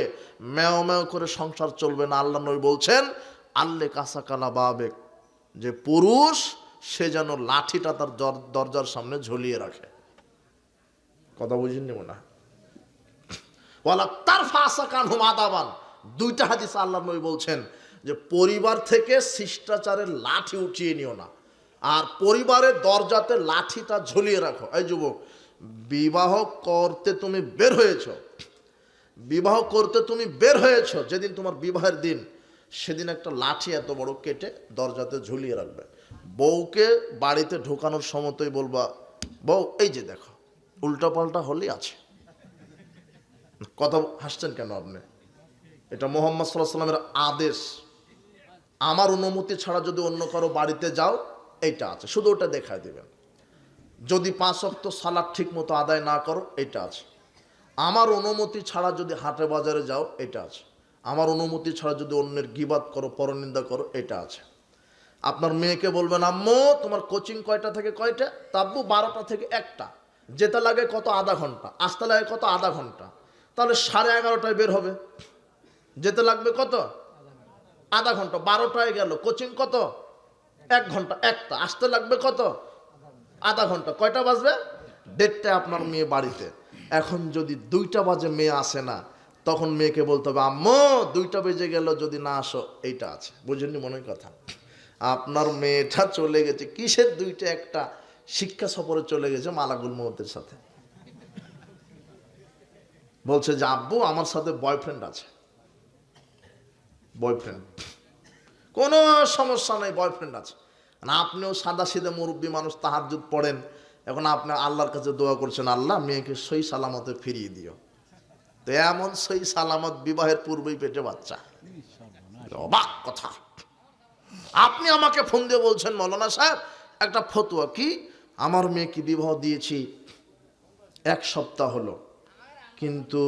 মেও মেও করে সংসার চলবে না। আল্লাহ নবী বলছেন আল্লে কাসাকালা বাবেক, যে পুরুষ সে যেন লাঠিটা তার দরজার সামনে ঝুলিয়ে রাখে। কথা বুঝেননি মনে হয়? ওয়ালা তারফা আসাকানহুম আদাবান। 2টা হাদিস আল্লাহ নবী বলছেন যে পরিবার থেকে শিষ্টাচারের লাঠি উঠিয়ে নিও না, আর পরিবারের দরজাতে লাঠিটা ঝুলিয়ে রাখো। এই যুবক, বিবাহ করতে তুমি বের হয়েছ, বিবাহ করতে তুমি বের হয়েছ, যেদিন তোমার বিবাহের দিন সেদিন একটা লাঠি এত বড় কেটে দরজাতে ঝুলিয়ে রাখবে। বউকে বাড়িতে ঢোকানোর সময়তেই বলবা, বউ এই যে দেখো উল্টাপাল্টা হলেই আছে। কথা হাসছেন কেন আপনি? এটা মুহাম্মদ সাল্লাল্লাহু আলাইহি ওয়াসাল্লামের আদেশ। আমার অনুমতি ছাড়া যদি অন্য কারো বাড়িতে যাও, এইটা আছে, শুধু ওটা দেখায় দিবেন। যদি 5 ওয়াক্ত সালাত ঠিক মতো আদায় না করো, এটা আছে। আমার অনুমতি ছাড়া যদি হাটে বাজারে যাও, এটা আছে। আমার অনুমতি ছাড়া যদি অন্যের গীবাত করো, পরনিন্দা করো, এটা আছে। আপনার মেয়েকে বলবেন, আম্মু তোমার কোচিং কয়টা থেকে কয়টা? তাব্বু 12টা থেকে 1টা। যেতে লাগে কত? আধা ঘন্টা। আসতে লাগে কত? আধা ঘন্টা। তাহলে 11:30টায় বের হবে। যেতে লাগবে কত? আধা ঘন্টা। 12টায় গেল, কোচিং কত? 1 ঘন্টা। 1টা। আসতে লাগবে কত? আধা ঘন্টা। কয়টা বাজবে? 1:30টায় আপনার মেয়ে বাড়িতে। এখন যদি 2টা বাজে মেয়ে আসে না, তখন মেয়েকে বলতে হবে, আম্মু 2টা বেজে গেল, যদি না আসো, এইটা আছে। বুঝেননি মনের কথা? আপনার মেয়েটা চলে গেছে কিসের 2টা? একটা শিক্ষা সফরে চলে গেছে মালাকুল মউতের সাথে। বলছে যে আব্বু আমার সাথে বয়ফ্রেন্ড আছে। বয়ফ্রেন্ড, কোনো সমস্যা নেই, বয়ফ্রেন্ড আছে। না, আপনিও সাদা সিধে মুরব্বী মানুষ, তাহাজ্জুদ পড়েন, এখন আপনি আল্লাহর কাছে দোয়া করছেন, আল্লাহ মেয়েকে সই সালামতে ফিরিয়ে দিও। তো এমন সই সালামত, বিবাহের পূর্বেই পেটে বাচ্চা। অবাক কথা। আপনি আমাকে ফোন দিয়ে বলছেন, মৌলানা সাহেব একটা ফতোয়া। কি? আমার মেয়েকে বিবাহ দিয়েছি 1 সপ্তাহ হলো, কিন্তু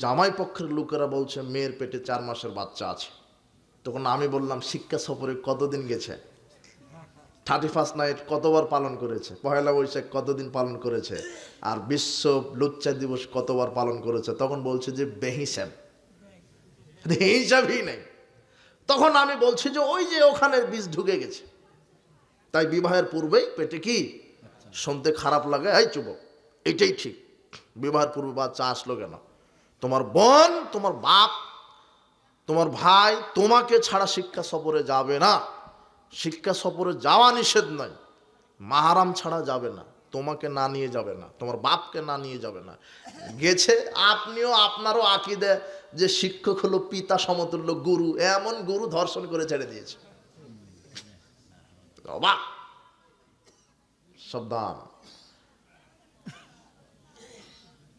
জামাই পক্ষের লোকেরা বলছে মেয়ের পেটে 4 মাসের বাচ্চা আছে। তখন আমি বললাম, শিক্ষা সফরে কতদিন গেছে? 31 নাইট কতবার পালন করেছে? পহেলা বৈশাখ কতদিন পালন করেছে? আর বিশ্ব লুচ্চা দিবস কতবার পালন করেছে? তখন বলছে যে বেহিসাব, হিসাবই নেই। তখন আমি বলছি যে ওই যে ওখানে বীজ ঢুকে গেছে, তাই বিবাহের পূর্বেই পেটে কি? শুনতে খারাপ লাগে, এই যুবক, এটাই ঠিক। বিবাহের পূর্বে বাচ্চা আসলো কেন? তোমার বোন, তোমার বাপ, তোমার ভাই তোমাকে ছাড়া শিক্ষা সফরে যাবে না। শিক্ষা সফরে যাওয়া নিষেধ নয়, মাহারাম ছাড়া যাবে না। তোমাকে না নিয়ে যাবে না, তোমার বাপকে না নিয়ে যাবে না। গেছে, আপনিও আপনারও আকীদা যে শিক্ষক হলো পিতা সমতুল্য গুরু, এমন গুরু ধর্ষণ করে ছেড়ে দিয়েছে। অবাক। সাবধান।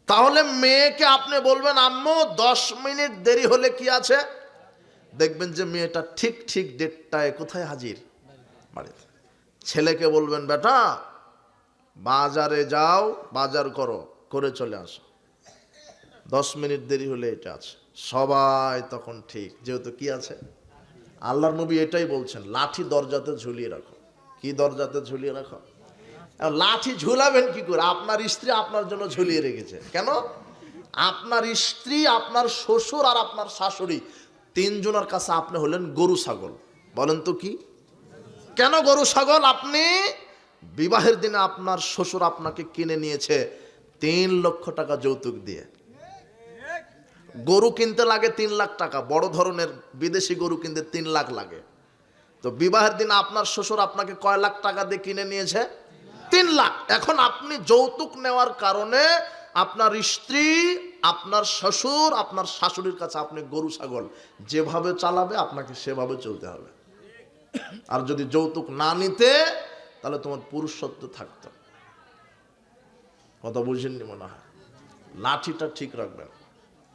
তাহলে মেয়েকে আপনি বলবেন, আম্মু 10 মিনিট দেরি হলে কি আছে? দেখবেন যে মেয়েটা ঠিক 1:30টায় কোথায় হাজির? বাড়িতে। ছেলেকে বলবেন, বেটা বাজারে যাও, বাজার করো, করে চলে আসো। 10 মিনিট দেরি হলে এটা আছে। সবাই তখন ঠিক, যেহেতু কি আছে? আল্লাহর নবী এটাই বলছেন, লাঠি দরজাতে ঝুলিয়ে রাখো। কি দরজাতে ঝুলিয়ে রাখো? লাঠি ঝুলাবেন কি করে? আপনার স্ত্রী আপনার জন্য ঝুলিয়ে রেখেছে। কেন? আপনার স্ত্রী, আপনার শ্বশুর আর আপনার শাশুড়ি, 3 জনের কাছে আপনি হলেন গরু ছাগল। বলেন তো কি? কেন গরু ছাগল? আপনি বিবাহের দিনে আপনার শ্বশুর আপনাকে কিনে নিয়েছে 3 লক্ষ টাকা যৌতুক দিয়ে। গরু কিনতে লাগে 3 লাখ টাকা, বড় ধরনের বিদেশি গরু কিনতে 3 লাখ লাগে। তো বিবাহের দিন আপনার শ্বশুর আপনাকে কয় লাখ টাকা দিয়ে কিনে নিয়েছে? 3 লাখ। এখন আপনি যৌতুক নেওয়ার কারণে আপনার স্ত্রী, আপনার শ্বশুর, আপনার শাশুড়ির কাছে আপনি গরু ছাগল। যেভাবে চালাবে আপনাকে সেভাবে চলতে হবে। আর যদি যৌতুক না নিতে, তাহলে তোমার পুরুষত্ব থাকতো। কথা বুঝেননি মনে হয়? লাঠিটা ঠিক রাখবেন।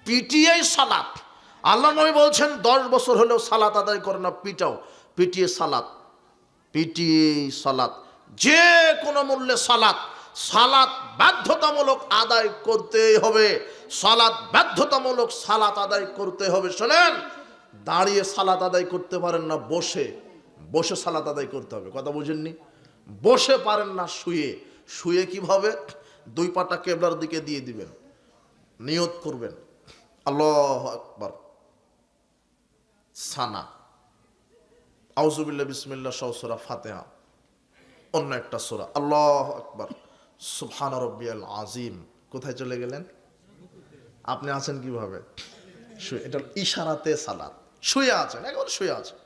পিটিয়ে সালাত। আল্লাহ নবী বলছেন 10 বছর হলেও সালাত আদায় করে না, পিটাও। পিটিয়ে সালাত, পিটিয়ে সালাত, যে কোনো মূল্যে সালাত। সালাত বাধ্যতামূলক আদায় করতেই হবে। সালাত বাধ্যতামূলক, সালাত আদায় করতে হবে। শোনেন, দাঁড়িয়ে সালাত আদায় করতে পারেন না, বসে বসে সালাত আদায় করতে হবে। কথা বুঝেননি? বসে পারেন না, শুয়ে। শুয়ে কিভাবে? 2 পাটা কেবলার দিকে দিয়ে দিবেন, নিয়ত করবেন, আল্লাহু আকবার, সানা, আউযুবিল্লাহ, বিসমিল্লাহ সহ সূরা ফাতিহা, অন্য একটা সূরা, আল্লাহু আকবার, সুবহান রাব্বিয়াল আযীম। কোথায় চলে গেলেন? আপনি আছেন কিভাবে? শুয়ে। এটা ইশারাতে সালাত। শুয়ে আছেন, একবার শুয়ে আছেন,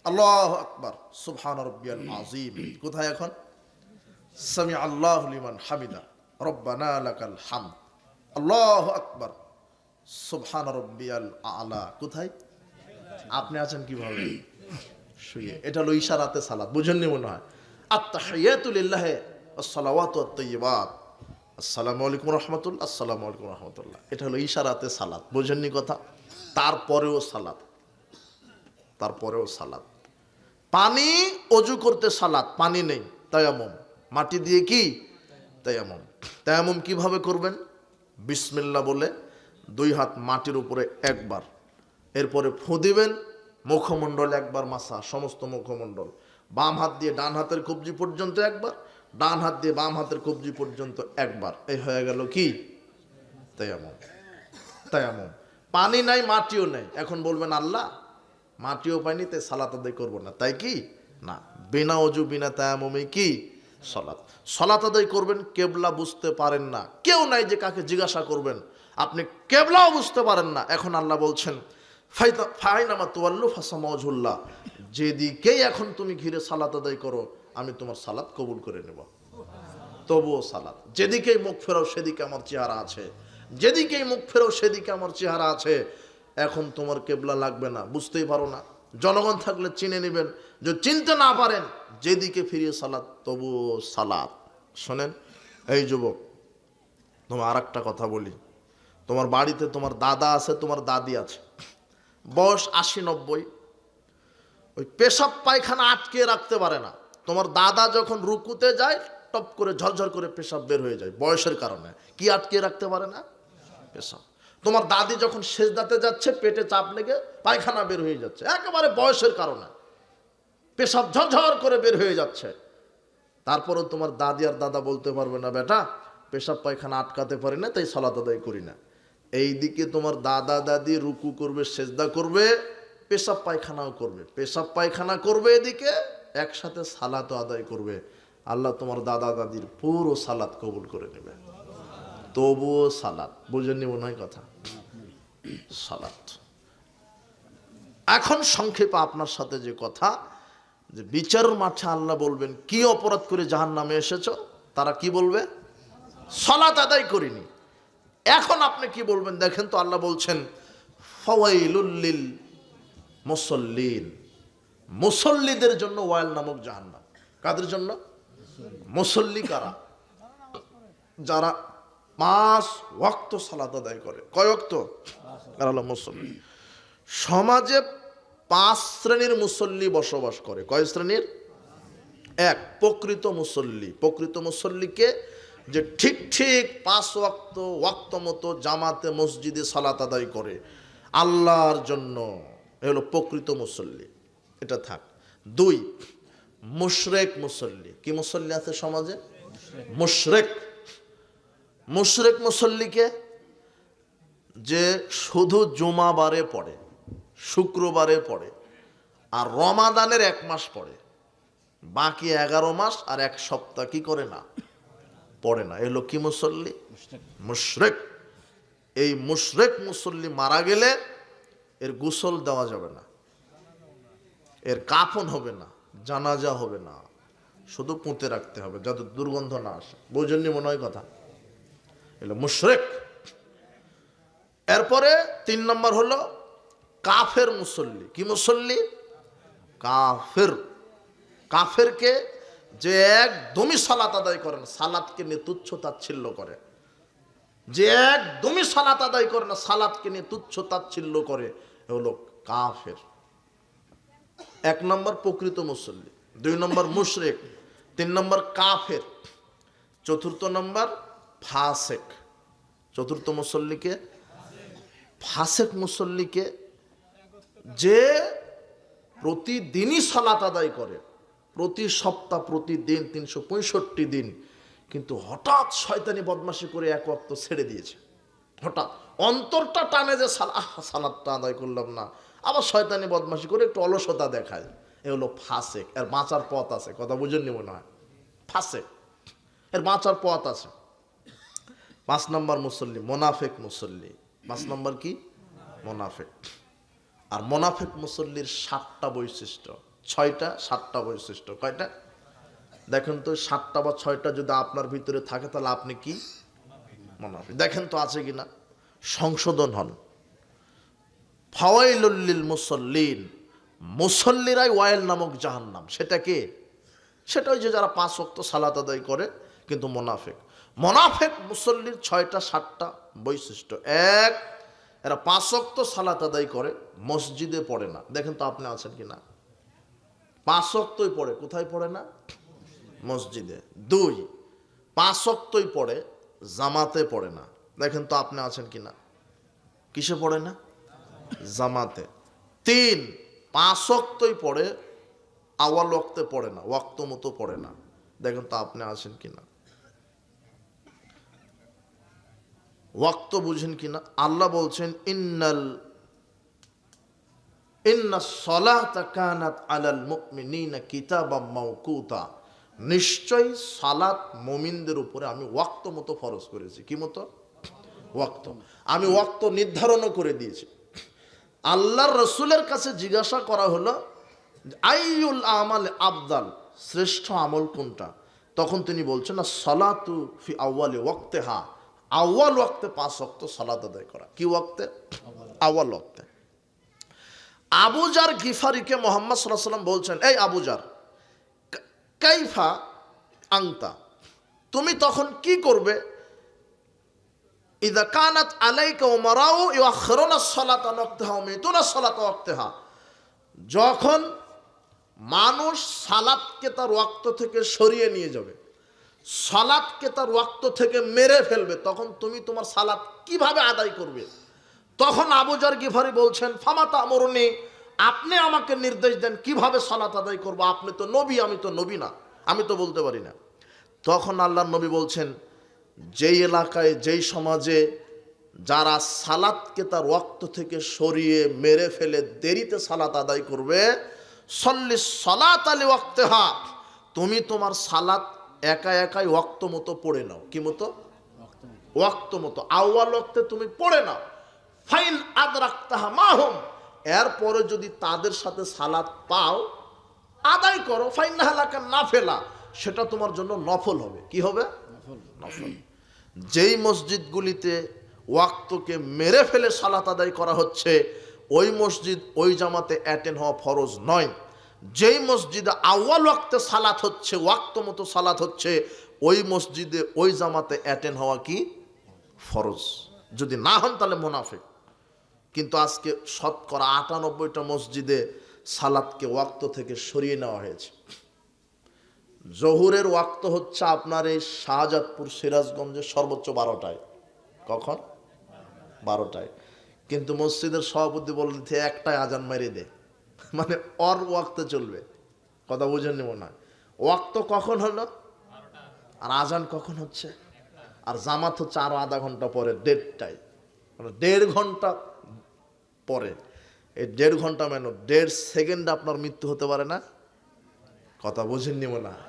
আল্লাহু আকবার, সুবহান রাব্বিয়াল আযীম। কোথায় এখন? সামি আল্লাহু লিমান হামিদা, রব্বানা লাকাল হামদ, আল্লাহু আকবার, সুবহান রাব্বিয়াল আ'লা। কোথায়? আপনি আছেন কিভাবে? শুয়ে। এটা হলো ইশারাতে সালাত, বুঝেননি মনে হয়। আত-তাহিয়াতু লিল্লাহি ওয়াস-সালাওয়াতু ওয়াত-তাইয়্যিবাত, আসসালামু আলাইকুম রাহমাতুল্লাহ, আসসালামু আলাইকুম রাহমাতুল্লাহ, এটা হলো ইশারাতে সালাত, বুঝেননি কথা? তারপরেও সালাত, তারপরেও সালাত। পানি, অজু করতে সালাত, পানি নেই, তায়াম্মুম, মাটি দিয়ে কি তায়াম্মুম। তায়াম্মুম কিভাবে করবেন? বিসমিল্লাহ বলে 2 হাত মাটির উপরে একবার, এরপরে ফু দিবেন, মুখমণ্ডল একবার মাসা, সমস্ত মুখমণ্ডল, বাম হাত দিয়ে ডান হাতের কবজি পর্যন্ত একবার, ডান হাত দিয়ে বাম হাতের কবজি পর্যন্ত একবার, এই হয়ে গেল কি তায়াম্মুম। তায়াম্মুম। পানি নাই, মাটিও নেই, এখন বলবেন আল্লাহ মাটিও পাইনি তাই সালাত আদায় করবো না, তাই কি না? বিনা অজু বিনা তায়াম্মুমে কি সালাত? সালাত আদায় করবেন, কেবলা বুঝতে পারেন না, কেউ নাই যে কাকে জিজ্ঞাসা করবেন, আপনি কেবলাও বুঝতে পারেন না, এখন আল্লাহ বলছেন ফাইনামা তুওয়াল্লু ফাসাম্মা ওয়াজহুল্লাহ, যেদিকেই এখন তুমি ঘিরে সালাত আদায় করো আমি তোমার সালাত কবুল করে নেব। তবুও সালাত, যেদিকেই মুখ ফেরাও সেদিকে আমার চেহারা আছে, যেদিকেই মুখ ফেরাও সেদিকে আমার চেহারা আছে। এখন তোমার কেবলা লাগবে না, বুঝতেই পারো না, জনগণ থাকলে চিনে নেবেন, যে চিনতে না পারেন যেদিকে ফিরিয়ে সালাত তবুও সালাত। শোনেন এই যুবক, তোমার আর একটা কথা বলি, তোমার বাড়িতে তোমার দাদা আছে, তোমার দাদি আছে, বয়স 80-90, ওই পেশাব পায়খানা আটকে রাখতে পারে না। তোমার দাদা যখন রুকুতে যায় টপ করে ঝরঝর করে পেশাব বের হয়ে যায়, বয়সের কারণে। কি আটকে রাখতে পারে না? পেশাব। তোমার দাদি যখন সেজদাতে যাচ্ছে পেটে চাপ লেগে পায়খানা বের হয়ে যাচ্ছে, একেবারে বয়সের কারণে পেশাব ঝরঝর করে বের হয়ে যাচ্ছে। তারপরেও তোমার দাদি আর দাদা বলতে পারবে না বেটা পেশাব পায়খানা আটকাতে পারি না তাই সালাত আদায় করি না। এইদিকে তোমার দাদা দাদি রুকু করবে, সেজদা করবে, পেশাব পায়খানাও করবে, পেশাব পায়খানা করবে, এদিকে একসাথে সালাতও আদায় করবে। আল্লাহ তোমার দাদা দাদির পুরো সালাত কবুল করে নেবে, তবুও সালাত। বুঝেননি মনে হয় কথা? সালাত। এখন সংক্ষেপে আপনার সাথে যে কথা, যে বিচারের মাঠে আল্লাহ বলবেন কি অপরাধ করে জাহান্নামে এসেছো, তারা কি বলবে? সালাত আদায় করিনি। এখন আপনি কি বলবেন দেখেন তো? আল্লাহ বলছেন ফাওয়াইলুল লিল মুসাল্লিন, মুসল্লিদের জন্য ওয়াইল নামক জাহান্নাম। কাদের জন্য? মুসল্লি কারা? যারা 5 ওয়াক্ত সালাত আদায় করে। কয় ওয়াক্ত? আল্লাহ মুসল্লি। সমাজে 5 শ্রেণীর মুসল্লি বসবাস করে। কয় শ্রেণীর? 1, প্রকৃত মুসল্লি। প্রকৃত মুসল্লিকে যে ঠিক ঠিক 5 ওয়াক্ত মতো জামাতে মসজিদে সালাত আদায় করে আল্লাহর জন্য, এ হলো প্রকৃত মুসল্লি। এটা থাক। 2, মুশরিক মুসল্লি। কি মুসল্লি আছে সমাজে? মুশরিক। মুশরিক মুসল্লিকে যে শুধু জুমাবারে পড়ে, শুক্রবারে পড়ে, আর রমাদানের 1 মাস পড়ে, বাকি 11 মাস আর 1 সপ্তাহ কি করে না? পড়ে না। এলো কি মুসল্লি? মুশরিক। এই মুশরিক মুসল্লি মারা গেলে এর গোসল দেওয়া যাবে না, এর কাফন হবে না, জানাজা হবে না, শুধু পুঁতে রাখতে হবে যাতে দুর্গন্ধ না আসে। বুঝেননি মনে হয় কথা? এলো মুশরিক। এরপরে 3 নম্বর হলো কাফের মুসল্লি। কি মুসল্লি? কাফের। কাফেরকে যে একদমই সালাত আদায় করে না, সালাতকে নিয়ে তুচ্ছ তাচ্ছিল্য করে, যে একদমই সালাত আদায় করে না, সালাতকে নিয়ে তুচ্ছ তাচ্ছিল্য করে, এ হলো কাফের। 1 নম্বর প্রকৃত মুসল্লি, 2 নম্বর মুশরিক, 3 নম্বর কাফের, 4 নম্বর ফাসেক। 4 মুসল্লিকে ফাসেক মুসল্লিকে যে প্রতিদিনই সালাত আদায় করে, প্রতি সপ্তাহ প্রতিদিন 365 দিন, কিন্তু হঠাৎ শয়তানি বদমাশি করে 1 ওয়াক্ত ছেড়ে দিয়েছে। হঠাৎ অন্তরটা টানে যে সালাতটা আদায় করলাম না, আবার শয়তানি বদমাশি করে একটু অলসতা দেখায়, এ হলো ফাসেক। এর বাঁচার পথ আছে, কথা বুঝেননি মনে হয়? ফাসেক, এর বাঁচার পথ আছে। 5 নম্বর মুসল্লি মোনাফেক মুসল্লি। 5 নম্বর কি? মোনাফেক। আর মোনাফেক মুসল্লির 7টা বৈশিষ্ট্য, 6টা 7টা বৈশিষ্ট্য। কয়টা দেখেন তো? 7টা বা 6টা যদি আপনার ভিতরে থাকে তাহলে আপনি কি? মোনাফেক। দেখেন তো আছে কিনা, সংশোধন হন। ফাওয়াইলুল লিল মুসাল্লিন, মুসল্লিরাই ওয়াইল নামক জাহান্নাম। সেটা কি? সেটা ওই যে যারা 5 ওয়াক্ত সালাত আদায় করে কিন্তু মুনাফিক। মুনাফিক মুসল্লির 6টা 7টা বৈশিষ্ট্য। এক, এরা 5 ওয়াক্ত সালাত আদায় করে, মসজিদে পড়ে না। দেখেন তো আপনি আছেন কি না? 5 ওয়াক্তই পড়ে, কোথায় পড়ে না? মসজিদে। 2, 5 ওয়াক্তই পড়ে, জামাতে পড়ে না। দেখেন তো আপনি আছেন কি না? কিসে পড়ে না? জামাতে। 3, 5 ওয়াক্তই পড়ে, আওয়াল ওয়াক্তে পড়ে না, ওয়াক্ত মতো পড়ে না। দেখেন তো আপনি আছেন কিনা? ওয়াক্ত বুঝেন কিনা? আল্লাহ বলছেন ইন্নাস সালাতা কানাত আলাল মুমিনিনা কিতাবাম মাওকুতা, নিশ্চয়ই সালাত মুমিনদের উপরে আমি ওয়াক্ত মতো ফরজ করেছি। কি মতো? ওয়াক্ত। আমি ওয়াক্ত নির্ধারণও করে দিয়েছি। আল্লাহর রাসূলের কাছে জিজ্ঞাসা করা হলো আইয়ুল আমাল আফদাল, শ্রেষ্ঠ আমল কোনটা? তখন তিনি বলছেন না সালাতু ফি আউয়ালি ওয়াক্তিহা, আউয়াল ওয়াক্তে 5 ওয়াক্ত সালাত আদায় করা। কি ওয়াক্তে? আউয়াল ওয়াক্তে। আবু জার গিফারিকে মুহাম্মদ সাল্লাল্লাহু আলাইহি ওয়াসাল্লাম বলছেন, এই আবু জার, কাইফা আনতা, তুমি তখন কি করবে? ইযা কানাত আলাইকা উমারাউ ইউআখিরুনা আস-সালাতা ওয়াক্তাহা ওয়া ইউমিতুনা আস-সালাতা ওয়াক্তাহা, যখন মানুষ সালাতকে তার ওয়াক্ত থেকে সরিয়ে নিয়ে যাবে, সালাতকে তার ওয়াক্ত থেকে মেরে ফেলবে, তখন তুমি তোমার সালাত কিভাবে আদায় করবে? তখন আবু জার গিফারি বলছেন, ফামাতা আমরুনি, আপনি আমাকে নির্দেশ দেন কিভাবে সালাত আদায় করব। আপনি তো নবী, আমি তো নবী না, আমি তো বলতে পারি না। তখন আল্লাহর নবী বলছেন, যেই এলাকায় যেই সমাজে যারা সালাতকে তার ওয়াক্ত থেকে সরিয়ে মেরে ফেলে দেরিতে সালাত আদায় করবে, সল্লিস সালাত আলি ওয়াক্তেহা, তুমি তোমার সালাত একা একাই ওয়াক্ত মতো পড়ে নাও। কি মতো? ওয়াক্ত মতো, আউয়াল ওয়াক্তে তুমি পড়ে নাও। ফাইন আদরাকতাহা মাহুম, এরপরে যদি তাদের সাথে সালাত পাও আদায় করো। ফাইন্নাহা লাকা নাফিলা, সেটা তোমার জন্য নফল হবে। কি হবে? নফল। যেই মসজিদগুলিতে ওয়াক্তকে মেরে ফেলে সালাত আদায় করা হচ্ছে, ওই মসজিদ ওই জামাতে অ্যাটেন্ড হওয়া ফরজ নয়। যেই মসজিদে আউয়াল ওয়াক্তে সালাত হচ্ছে, ওয়াক্ত মতো সালাত হচ্ছে, ওই মসজিদে ওই জামাতে অ্যাটেন্ড হওয়া কি ফরজ। যদি না হন তাহলে মুনাফিক। কিন্তু আজকে শতকরা 98টা মসজিদে সালাতকে ওয়াক্ত থেকে সরিয়ে নেওয়া হয়েছে। জহুরের ওয়াক্ত হচ্ছে আপনার এই শাহজাদপুর সিরাজগঞ্জের সর্বোচ্চ 12টায়। কখন? 12টায়। কিন্তু মসজিদের সভাপতি বলতে একটাই আজান মেরে দে, মানে অর ওয়াক্তে চলবে। কথা বুঝেননি মনে হয়? ওয়াক্ত কখন হলো আর আজান কখন হচ্ছে? আর জামাত হচ্ছে আরো আধা ঘন্টা পরে, 1:30টায়, মানে 1.5 ঘন্টা পরে। এই 1.5 ঘন্টা মানে 1.5 সেকেন্ড আপনার মৃত্যু হতে পারে না? কথা বুঝেননি মনে হয়?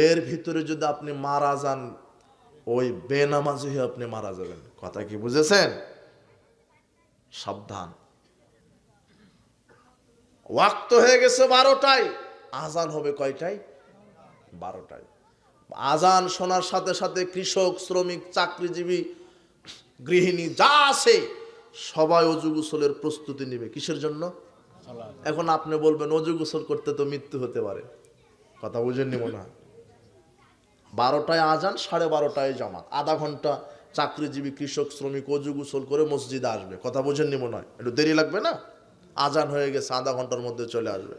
এর ভিতরে যদি আপনি মারা যান, ওই বেনামাজি হয়ে আপনি মারা যাবেন। কথা কি বুঝেছেন? সাবধান। ওয়াক্ত হয়ে গেছে 12টায়, আজান হবে কয়টায়? 12টায়। আজান শোনার সাথে সাথে কৃষক, শ্রমিক, চাকরিজীবী, গৃহিণী যা আছে সবাই অজু গোসলের প্রস্তুতি নেবে। কিসের জন্য? এখন আপনি বলবেন অজু গোসল করতে তো মৃত্যু হতে পারে। কথা বুঝেননি মনে হয়? 12টায় আজান, 12:30টায় জামাত, আধা ঘন্টা চাকরিজীবী, কৃষক, শ্রমিক অজু গোসল করে মসজিদে আসবে। কথা বুঝেননি মনে হয়? একটু দেরি লাগবে না? আজান হয়ে গেছে, আধা ঘন্টার মধ্যে চলে আসবে।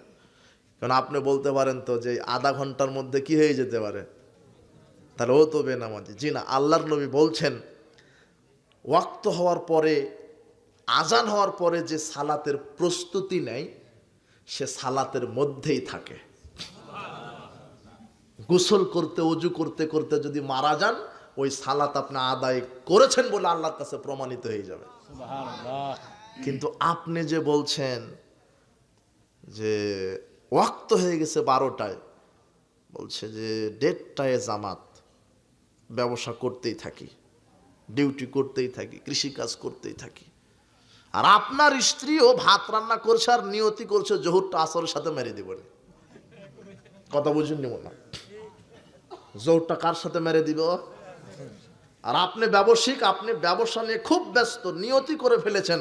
কারণ আপনি বলতে পারেন তো যে আধা ঘন্টার মধ্যে কি হয়ে যেতে পারে, তাহলে ও তো বেনামাজি। জি না, আল্লাহর নবী বলছেন ওয়াক্ত হওয়ার পরে, আজান হওয়ার পরে যে সালাতের প্রস্তুতি নেয়, সে সালাতের মধ্যেই থাকে। গোসল করতে, অজু করতে করতে যদি মারা যান, ওই সালাত আপনি আদায় করেছেন বলে আল্লাহর কাছে প্রমাণিত হয়ে যাবে। কিন্তু আপনি যে বলছেন যে ওয়াক্ত হয়ে গেছে 12টায়, বলছে যে 1:30টায় জামাত, ব্যবসা করতেই থাকি, ডিউটি করতেই থাকি, কৃষিকাজ করতেই থাকি, আর আপনার স্ত্রীও ভাত রান্না করছে আর নিয়তি করছে জোহরটা আসরের সাথে মেরে দিবেন। কথা বুঝেননি মনে হয়? জোহরটা কার সাথে মেরে দিব? আর আপনি ব্যবসায়িক, আপনি ব্যবসা নিয়ে খুব ব্যস্ত, নিয়তি করে ফেলেছেন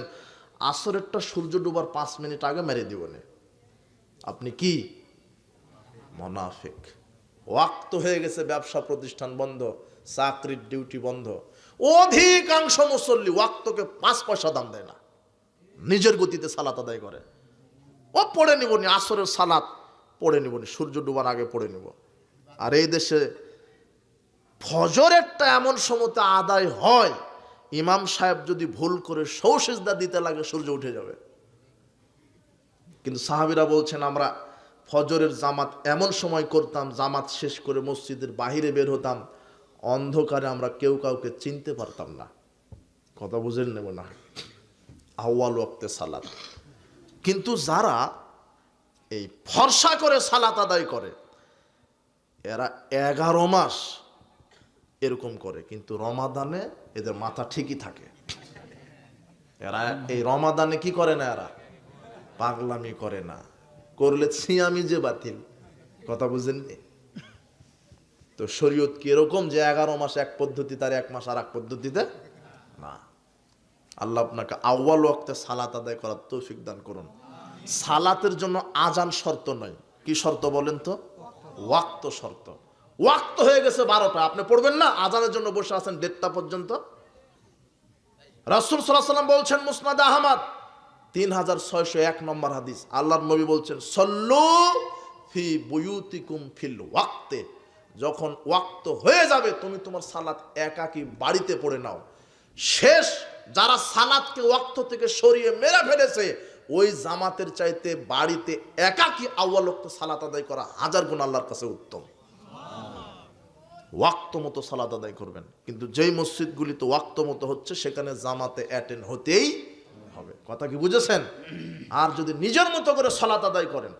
আসরেরটা সূর্য ডুবার 5 মিনিট আগে মেরে দিবনে। আপনি কি মুনাফিক। ওয়াক্ত হয়ে গেছে, ব্যবসা প্রতিষ্ঠান বন্ধ, চাকরির ডিউটি বন্ধ। অধিকাংশ মুসল্লি ওয়াক্তকে 5 পয়সা দাম দেয় না, নিজের গতিতে সালাত আদায় করে। ও পড়ে নিবনি, আসরের সালাত পড়ে নিবনি, সূর্য ডুবার আগে পড়ে নিব। আর এই দেশে ফজরেরটা এমন সময়তে আদায় হয়, ইমাম সাহেব যদি ভুল করে সৌসিজদা দিতে লাগে সূর্য উঠে যাবে। কিন্তু সাহাবীরা বলছেন আমরা ফজরের জামাত এমন সময় করতাম, জামাত শেষ করে মসজিদের বাহিরে বের হতাম, অন্ধকারে আমরা কেউ কাউকে চিনতে পারতাম না। কথা বুঝেন নেব না, আউয়াল ওয়াক্তে সালাত। কিন্তু যারা এই ফর্সা করে সালাত আদায় করে এরা 11 মাস এরকম করে, কিন্তু রমাদানে এদের মাথা ঠিকই থাকে। এরা এই রমাদানে কি করে না, এরা পাগলামি করে না, করলে সিয়ামি যে বাতিল। কথা বুঝেননি তো? শরীয়ত কি এরকম যে 11 মাস এক পদ্ধতি, তার 1 মাস আর এক পদ্ধতিতে না। আল্লাহ আপনাকে আউয়াল ওয়াক্তে সালাত আদায় করার তৌফিক দান করুন। সালাতের জন্য আজান শর্ত নয়, কি শর্ত বলেন তো? ওয়াক্ত শর্ত। ওয়াক্ত হয়ে গেছে 12টা, আপনি পড়বেন না, আজানের জন্য বসে আছেন 1:30টা পর্যন্ত। রাসূল সাল্লাল্লাহু আলাইহি ওয়াসাল্লাম বলছেন, মুসনাদ আহমদ 3601 নম্বর হাদিস, আল্লাহর নবী বলছেন, সল্লু ফি বুয়ুতিকুম ফিল ওয়াক্তে। যখন ওয়াক্ত হয়ে যাবে তুমি তোমার সালাত একাকী বাড়িতে পড়ে নাও। শেষ যারা সালাতকে ওয়াক্ত থেকে সরিয়ে মেরে ফেলেছে, ওই জামাতের চাইতে বাড়িতে একাকী আউয়াল ওয়াক্ত সালাত আদায় করা 1000 গুণ আল্লাহর কাছে উত্তম। ওয়াক্ত মতো সালাত আদায় করবেন। কিন্তু যেই মসজিদগুলিতে ওয়াক্ত মতো হচ্ছে সেখানে জামাতে অ্যাটেন্ড হতেই হবে। কথা কি বুঝেছেন? আর যদি নিজের মতো করে সালাত আদায় করেন,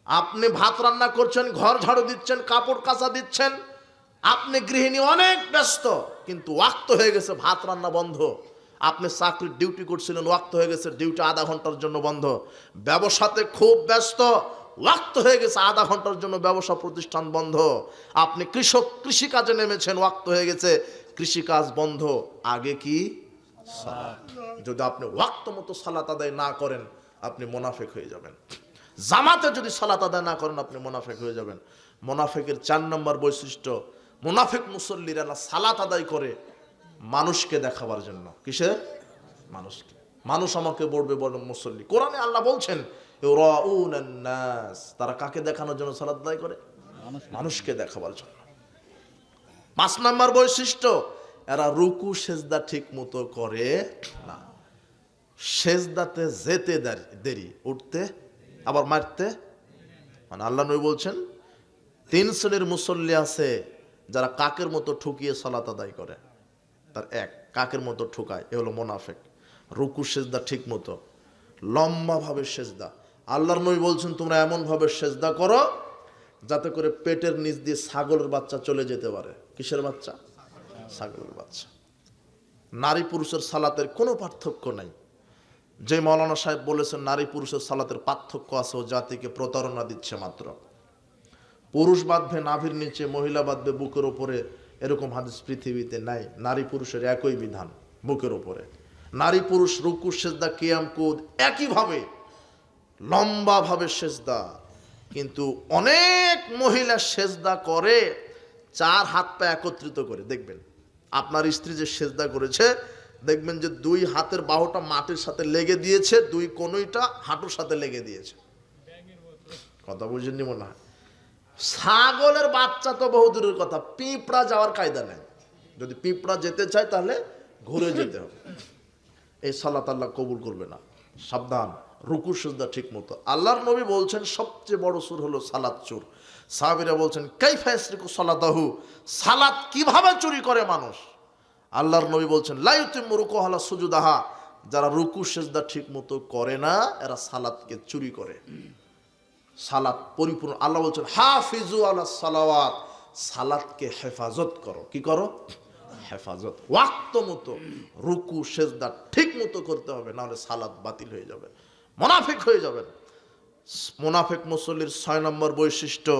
আপনি ভাত রান্না করছেন, ঘর ঝাড়ু দিচ্ছেন, কাপড় কাচা দিচ্ছেন, আপনি গৃহিণী অনেক ব্যস্ত, কিন্তু ওয়াক্ত হয়ে গেছে ভাত রান্না বন্ধ। আপনি চাকরির ডিউটি করছিলেন, ওয়াক্ত হয়ে গেছে ডিউটি আধা ঘন্টার জন্য বন্ধ। ব্যবসাতে খুব ব্যস্ত, ওয়াক্ত হয়ে গেছে আধা ঘন্টার জন্য ব্যবসা প্রতিষ্ঠান বন্ধ। আপনি কৃষি কাজে নেমেছেন, ওয়াক্ত হয়ে গেছে কৃষি কাজ বন্ধ। আগে কি সালাত। যদি আপনি ওয়াক্ত মতো সালাত আদায় না করেন আপনি মুনাফিক হয়ে যাবেন। জামাতে যদি সালাত আদায় না করেন আপনি মুনাফিক হয়ে যাবেন। মুনাফিকের 4 নম্বর বৈশিষ্ট্য, মুনাফিক মুসল্লিরা না সালাত আদায় করে মানুষকে দেখাবার জন্য। কিসের? মানুষকে। মানুষ আমাকে বলবে বলে মুসল্লি। কোরআনে আল্লাহ বলছেন ইউরাউনান নাস, তারা কাকে দেখানোর জন্য সালাত আদায় করে? মানুষকে দেখাবার জন্য। 5 নম্বর বৈশিষ্ট্য, এরা রুকু সেজদা ঠিক মতো করে না। সেজদাতে যেতে দেরি, উঠতে আবার মারতে। মানে আল্লাহ নবী বলছেন 3 শ্রেণীর মুসল্লি আছে যারা কাকের মতো ঠুকিয়ে সালাত আদায় করে। তার এক, কাকের মতো ঠুকায়, এ হলো মুনাফিক। রুকু সেজদা ঠিক মতো, লম্বা ভাবে সেজদা। আল্লাহর নবী বলছেন তোমরা এমন ভাবে সেজদা করো যাতে করে পেটের নিচ দিয়ে ছাগলের বাচ্চা চলে যেতে পারে। কিসের বাচ্চা? ছাগলের বাচ্চা। নারী পুরুষের সালাতের কোনো পার্থক্য নাই। যে মৌলানা সাহেব বলেছেন নারী পুরুষের সালাতের পার্থক্য আছে, ও জাতিকে প্রতারণা দিচ্ছে মাত্র। পুরুষ বাঁধবে নাভির নিচে, মহিলা বাঁধবে বুকের ওপরে, এরকম হাদিস পৃথিবীতে নাই। নারী পুরুষের একই বিধান, বুকের ওপরে। নারী পুরুষ রুকু সেজদা কিয়াম কুদ একইভাবে লম্বা ভাবে সেজদা। কিন্তু অনেক মহিলা সেজদা করে 4 হাত পা একত্রিত করে। দেখবেন আপনার স্ত্রী যে সেজদা করেছে, দেখবেন যে 2 হাতের বাহুটা মাটির সাথে লেগে দিয়েছে, 2 কনুইটা হাঁটুর সাথে লেগে দিয়েছে। কথা বুঝেননি মনে হয়? ছাগলের বাচ্চা তো বহুদূরের কথা, পিঁপড়া যাওয়ার কায়দা নেই। যদি পিঁপড়া যেতে চায় তাহলে ঘুরে যেতে হবে। এই সালাত আল্লাহ কবুল করবে না। সাবধান, রুকু সিজদা ঠিক মতো। আল্লাহর নবী বলছেন সবচেয়ে বড় চুর হলো সালাত চুর। সাহাবীরা বলছেন কাইফা ইয়াসরিকু সালাতাহু, সালাত কিভাবে চুরি করে মানুষ? আল্লাহর নবী বলছেন লা ইউতিম্মু রুকুহা ওয়ালা সুজুদাহা, যারা রুকু সিজদা ঠিক মতো করে না এরা সালাতকে চুরি করে। সালাত পরিপূর্ণ। আল্লাহ বলছেন হাফিজু আলা সালাওয়াত, সালাতকে হেফাজত করো। কি করো? হেফাজত। ওয়াক্ত মতো রুকু সেজদা ঠিক মতো করতে হবে, নাহলে সালাত বাতিল হয়ে যাবে, মুনাফিক হয়ে যাবেন। মুনাফিক মুসল্লির 6 নম্বর বৈশিষ্ট্য,